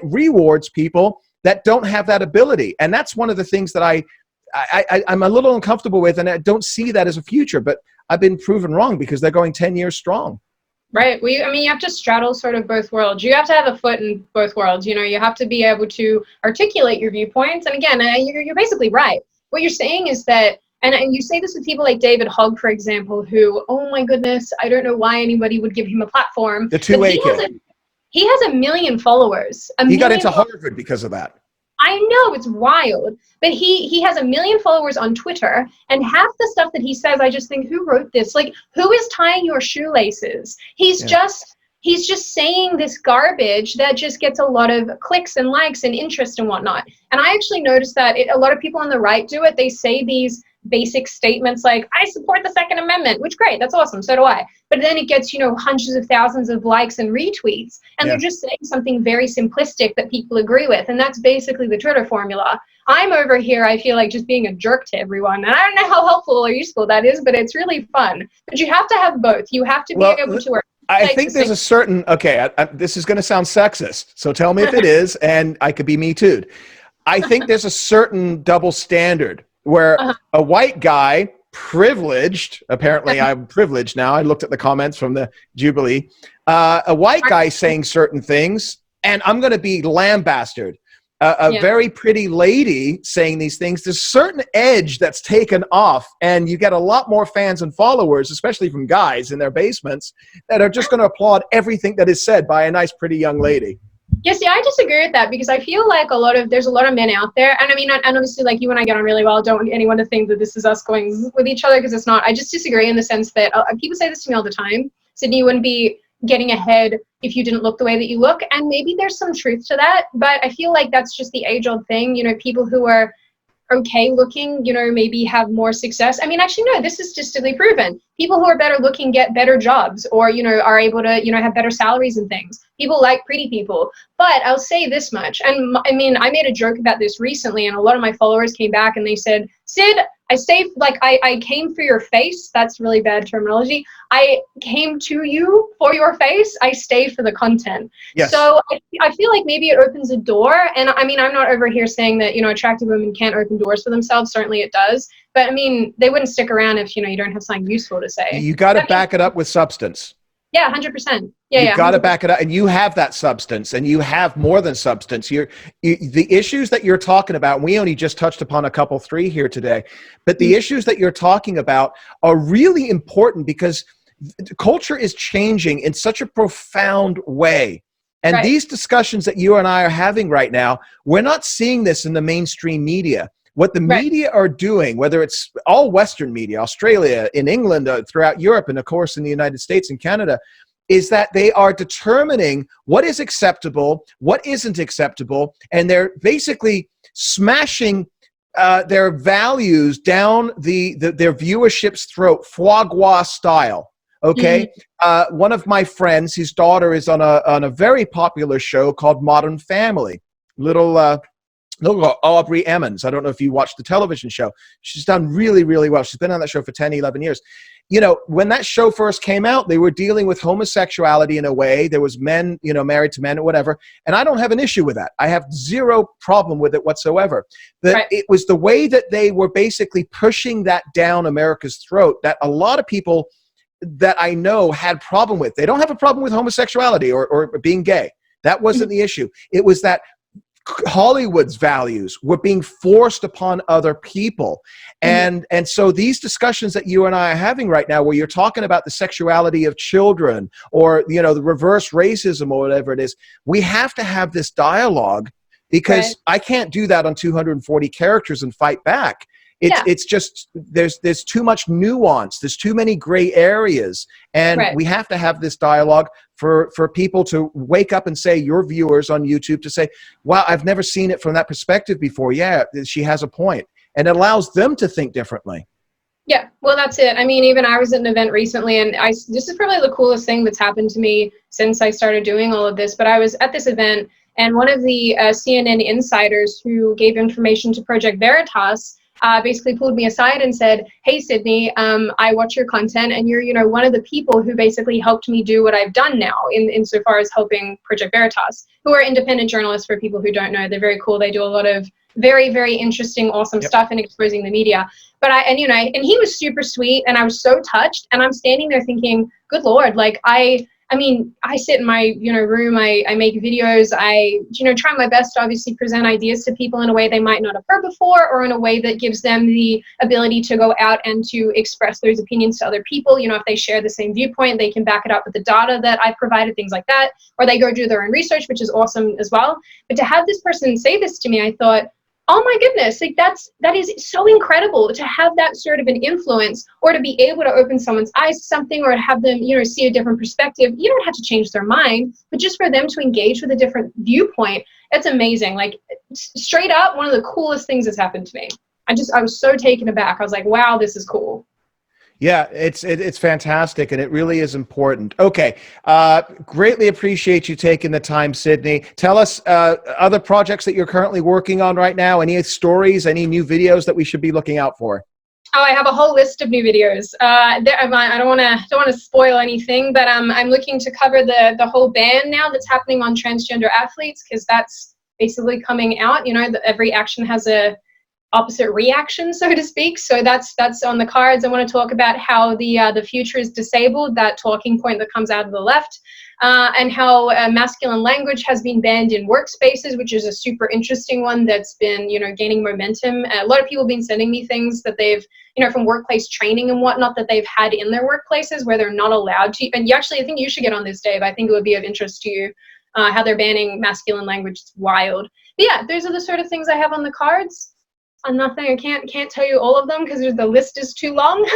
rewards people that don't have that ability. And that's one of the things that I'm a little uncomfortable with, and I don't see that as a future, but I've been proven wrong because they're going 10 years strong. Right. You have to straddle sort of both worlds. You have to have a foot in both worlds. You have to be able to articulate your viewpoints. And again, you're basically right. What you're saying is that, and you say this with people like David Hogg, for example, who, oh my goodness, I don't know why anybody would give him a platform. The 2A kid. He has 1 million followers. He got into Harvard because of that. I know, it's wild, but he has 1 million followers on Twitter, and half the stuff that he says, I just think, who wrote this? Like, who is tying your shoelaces? He's just saying this garbage that just gets a lot of clicks and likes and interest and whatnot. And I actually noticed that a lot of people on the right do it. They say these basic statements like, I support the Second Amendment, which great, that's awesome, so do I. But then it gets, hundreds of thousands of likes and retweets, and they're just saying something very simplistic that people agree with, and that's basically the Twitter formula. I'm over here, I feel like, just being a jerk to everyone, and I don't know how helpful or useful that is, but it's really fun. But you have to have both. You have to be able to work. I think there's a certain, this is going to sound sexist, so tell me if it is, and I could be me too. I think there's a certain double standard where a white guy, privileged, apparently I'm privileged now, I looked at the comments from the Jubilee, a white guy saying certain things, and I'm going to be lambasted. A very pretty lady saying these things, there's a certain edge that's taken off, and you get a lot more fans and followers, especially from guys in their basements, that are just going to applaud everything that is said by a nice, pretty young lady. Yeah, see, I disagree with that because I feel like there's a lot of men out there, and and obviously, like, you and I get on really well. I don't want anyone to think that this is us going with each other, because it's not. I just disagree in the sense that people say this to me all the time. Sydney, you wouldn't be getting ahead if you didn't look the way that you look, and maybe there's some truth to that, but I feel like that's just the age-old thing. People who are okay looking, maybe have more success. Actually, no, this is statistically proven. People who are better looking get better jobs, or, are able to, have better salaries and things. People like pretty people. But I'll say this much, and I made a joke about this recently, and a lot of my followers came back and they said, Sid, I stay, like, I came for your face. That's really bad terminology. I came to you for your face. I stay for the content. Yes. So I feel like maybe it opens a door. And I mean, I'm not over here saying that, you know, attractive women can't open doors for themselves. Certainly it does. But I mean, they wouldn't stick around if, you know, you don't have something useful to say. You got to back it up with substance. Yeah, 100%. Yeah, You've got to 100%. back it up, and you have that substance, and you have more than substance. The issues that you're talking about, we only just touched upon a couple, three here today, but the issues that you're talking about are really important because culture is changing in such a profound way. And Right. these discussions that you and I are having right now, we're not seeing this in the mainstream media. What the Right. media are doing, whether it's all Western media, Australia, in England, throughout Europe, and of course in the United States and Canada, is that they are determining what is acceptable, what isn't acceptable, and they're basically smashing their values down their viewership's throat, foie gras style. Okay, one of my friends, his daughter is on a very popular show called Modern Family. Little Aubrey Emmons. I don't know if you watched the television show. She's done really, really well. She's been on that show for 10, 11 years. You know, when that show first came out, they were dealing with homosexuality in a way. There was men, you know, married to men or whatever. And I don't have an issue with that. I have zero problem with it whatsoever. But Right. it was the way that they were basically pushing that down America's throat that a lot of people that I know had problem with. They don't have a problem with homosexuality or being gay. That wasn't the issue. It was that Hollywood's values were being forced upon other people. And so these discussions that you and I are having right now, where you're talking about the sexuality of children or, you know, the reverse racism or whatever it is, we have to have this dialogue because Right. I can't do that on 240 characters and fight back. It's just, there's too much nuance. There's too many gray areas. And Right. we have to have this dialogue for people to wake up and say, your viewers on YouTube to say, wow, I've never seen it from that perspective before. Yeah, she has a point. And it allows them to think differently. Yeah, well, that's it. I mean, even I was at an event recently, and this is probably the coolest thing that's happened to me since I started doing all of this, but I was at this event, and one of the CNN insiders who gave information to Project Veritas basically pulled me aside and said, hey, Sydney, I watch your content, and you're, you know, one of the people who basically helped me do what I've done now insofar as helping Project Veritas, who are independent journalists for people who don't know. They're very cool. They do a lot of very, very interesting, awesome stuff in exposing the media. But and he was super sweet, and I was so touched, and I'm standing there thinking, good Lord, like I mean, I sit in my, you know, room, I make videos, I, you know, try my best to obviously present ideas to people in a way they might not have heard before, or in a way that gives them the ability to go out and to express those opinions to other people. You know, if they share the same viewpoint, they can back it up with the data that I provided, things like that, or they go do their own research, which is awesome as well. But to have this person say this to me, I thought, oh my goodness, like that is so incredible to have that sort of an influence, or to be able to open someone's eyes to something, or to have them, you know, see a different perspective. You don't have to change their mind, but just for them to engage with a different viewpoint, it's amazing. Like, straight up, one of the coolest things that's happened to me. I was so taken aback. I was like, wow, this is cool. Yeah, it's fantastic, and it really is important. Okay, greatly appreciate you taking the time, Sydney. Tell us other projects that you're currently working on right now. Any stories, any new videos that we should be looking out for? Oh, I have a whole list of new videos. I don't want to spoil anything, but I'm looking to cover the whole ban now that's happening on transgender athletes, because that's basically coming out. You know, every action has a opposite reaction, so to speak. So that's on the cards. I want to talk about how the future is disabled, that talking point that comes out of the left, and how masculine language has been banned in workspaces, which is a super interesting one that's been, you know, gaining momentum. A lot of people have been sending me things that they've, you know, from workplace training and whatnot, that they've had in their workplaces where they're not allowed to. And I think you should get on this, Dave. I think it would be of interest to you, how they're banning masculine language. It's wild. But yeah, those are the sort of things I have on the cards. Nothing. I can't tell you all of them because the list is too long.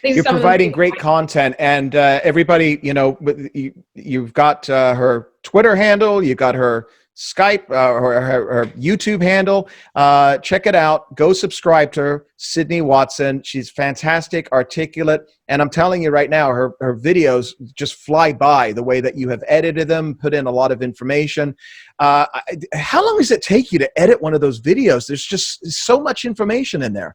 You're providing great content, and everybody, you know, you've got her Twitter handle, you got her Skype, her YouTube handle. Check it out. Go subscribe to her, Sydney Watson. She's fantastic, articulate, and I'm telling you right now, her videos just fly by the way that you have edited them, put in a lot of information. How long does it take you to edit one of those videos? There's just so much information in there.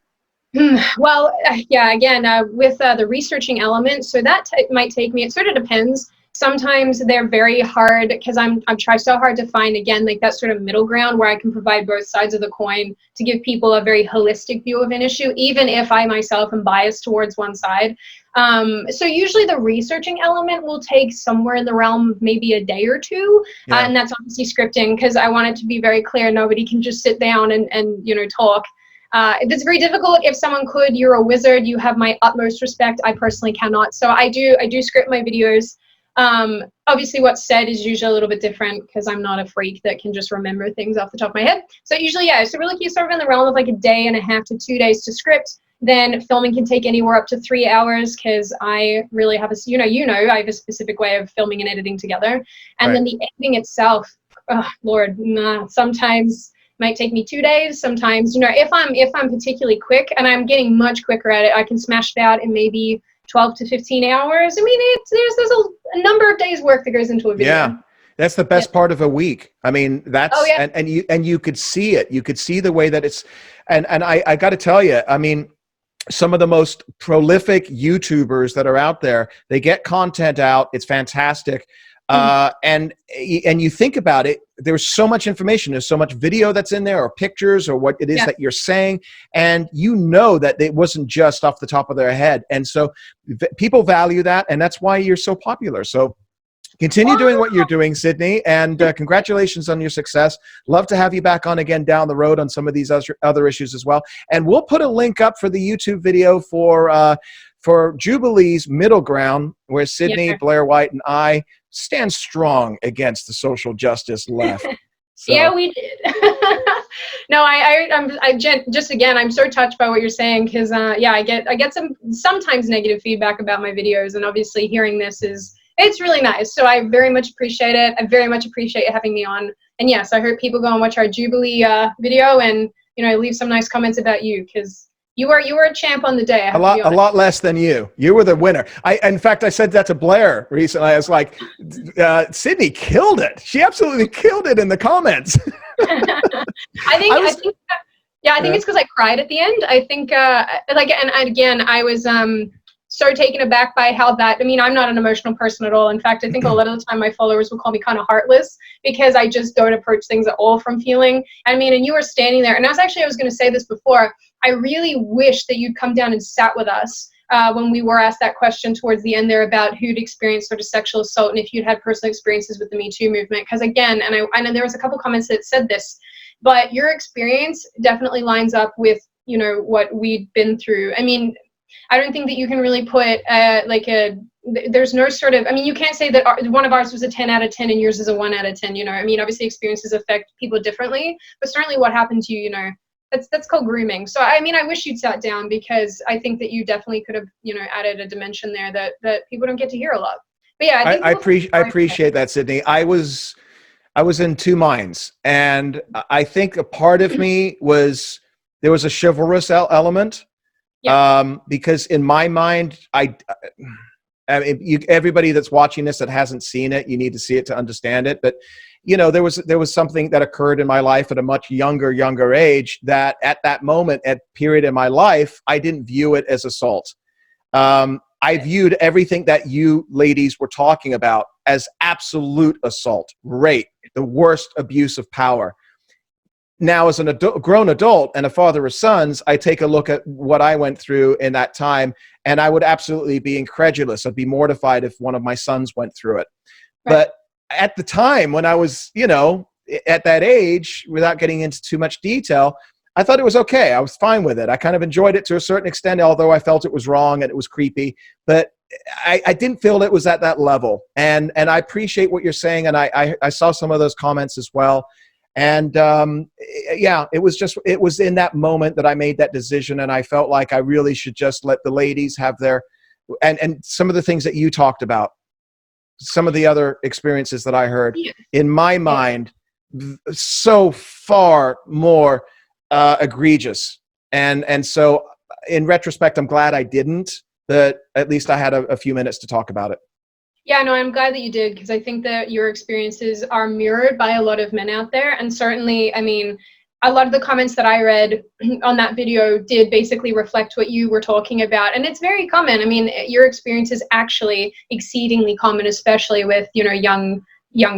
Well, yeah, again, with the researching element, so that might take me, it sort of depends. Sometimes they're very hard because I'm trying so hard to find, again, like that sort of middle ground where I can provide both sides of the coin to give people a very holistic view of an issue, even if I myself am biased towards one side. So usually the researching element will take somewhere in the realm of maybe a day or two. Yeah. And that's obviously scripting because I want it to be very clear. Nobody can just sit down and talk. It's very difficult. If someone could, you're a wizard. You have my utmost respect. I personally cannot. So I do script my videos. Obviously what's said is usually a little bit different because I'm not a freak that can just remember things off the top of my head. So usually, yeah, so we're looking sort of in the realm of like a day and a half to 2 days to script. Then filming can take anywhere up to 3 hours because I really have I have a specific way of filming and editing together. And then the editing itself, oh, Lord, sometimes might take me 2 days. Sometimes, if I'm particularly quick, and I'm getting much quicker at it, I can smash it out in maybe 12 to 15 hours. I mean, there's a number of days work that goes into a video. Yeah. That's the best part of a week. I mean, that's, oh, yeah. and you could see it. You could see the way that it's, and I got to tell you, I mean, some of the most prolific YouTubers that are out there, they get content out. It's fantastic. And you think about it, there's so much information, there's so much video that's in there or pictures or what it is that you're saying. And you know that it wasn't just off the top of their head. And so people value that. And that's why you're so popular. So continue doing what you're doing, Sydney, and congratulations on your success. Love to have you back on again down the road on some of these other issues as well. And we'll put a link up for the YouTube video for Jubilee's Middle Ground, where Sydney, Blaire White, and I stand strong against the social justice left. So. Yeah, we did. No, I'm so touched by what you're saying because I get sometimes negative feedback about my videos, and obviously hearing this it's really nice. So I very much appreciate it. I very much appreciate you having me on. And yes, I hope people go and watch our Jubilee video and leave some nice comments about you because you were a champ on the day. A lot less than you. You were the winner. In fact, I said that to Blaire recently. I was like, Sydney killed it. She absolutely killed it in the comments. I think it's because I cried at the end. I think and again, I was so taken aback by how I'm not an emotional person at all. In fact, I think a lot of the time my followers will call me kind of heartless because I just don't approach things at all from feeling. And you were standing there, and I was going to say this before. I really wish that you'd come down and sat with us when we were asked that question towards the end there about who'd experienced sort of sexual assault and if you'd had personal experiences with the MeToo movement. Because again, and I know there was a couple comments that said this, but your experience definitely lines up with, what we'd been through. I don't think that you can really put there's no sort of, you can't say that one of ours was a 10 out of 10 and yours is a 1 out of 10, obviously experiences affect people differently, but certainly what happened to you, that's called grooming. So, I wish you'd sat down because I think that you definitely could have, added a dimension there that people don't get to hear a lot. But yeah, I appreciate that, Sydney. I was in two minds, and I think a part of me there was a chivalrous element. Because in my mind, everybody that's watching this that hasn't seen it, you need to see it to understand it. But there was something that occurred in my life at a much younger age that at that moment, at period in my life, I didn't view it as assault. I viewed everything that you ladies were talking about as absolute assault, rape, the worst abuse of power. Now, as grown adult and a father of sons, I take a look at what I went through in that time, and I would absolutely be incredulous. I'd be mortified if one of my sons went through it. Right. But at the time when I was, at that age, without getting into too much detail, I thought it was okay. I was fine with it. I kind of enjoyed it to a certain extent, although I felt it was wrong and it was creepy. But I didn't feel it was at that level. And I appreciate what you're saying, and I saw some of those comments as well. And it was in that moment that I made that decision, and I felt like I really should just let the ladies have their, and some of the things that you talked about, some of the other experiences that I heard, in my mind, so far more egregious. And so in retrospect, I'm glad I didn't, but at least I had a few minutes to talk about it. Yeah, no, I'm glad that you did, because I think that your experiences are mirrored by a lot of men out there. And certainly, a lot of the comments that I read on that video did basically reflect what you were talking about. And it's very common. I mean, your experience is actually exceedingly common, especially with, you know, young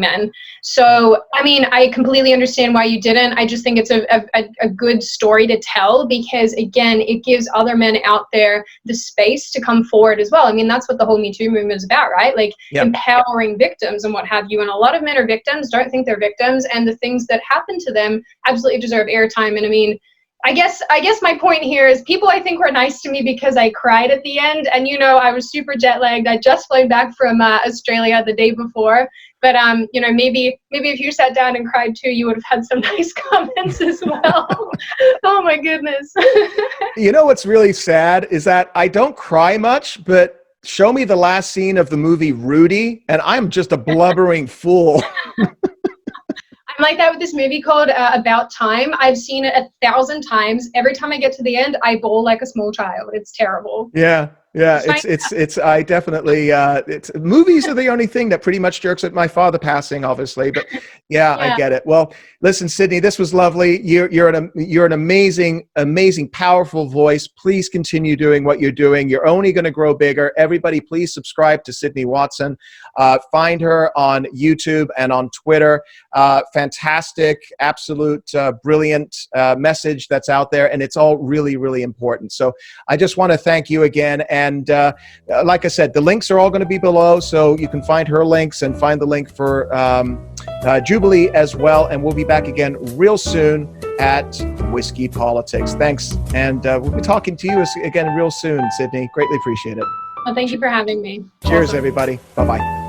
men. So, I mean, I completely understand why you didn't. I just think it's a good story to tell, because again, it gives other men out there the space to come forward as well. I mean, that's what the whole MeToo movement is about, right? Like empowering victims and what have you. And a lot of men are victims, don't think they're victims, and the things that happen to them absolutely deserve airtime. And I mean, I guess my point here is people, I think, were nice to me because I cried at the end. And, you know, I was super jet lagged. I just flown back from Australia the day before. But, you know, maybe if you sat down and cried too, you would have had some nice comments as well. Oh, my goodness. You know what's really sad is that I don't cry much, but show me the last scene of the movie Rudy, and I'm just a blubbering fool. I'm like that with this movie called About Time. I've seen it 1,000 times. Every time I get to the end, I bawl like a small child. It's terrible. Yeah. It's I definitely, movies are the only thing that pretty much jerks at my father passing, obviously, but yeah, I get it. Well, listen, Sydney, this was lovely. You're an amazing, powerful voice. Please continue doing what you're doing. You're only going to grow bigger. Everybody, please subscribe to Sydney Watson. Find her on YouTube and on Twitter. Fantastic, absolute, brilliant message that's out there, and it's all really, really important. So I just want to thank you again. And like I said, the links are all going to be below, so you can find her links and find the link for Jubilee as well. And we'll be back again real soon at Whiskey Politics. Thanks. And we'll be talking to you again real soon, Sydney. Greatly appreciate it. Well, thank you for having me. Cheers, Awesome. everybody. Bye-bye.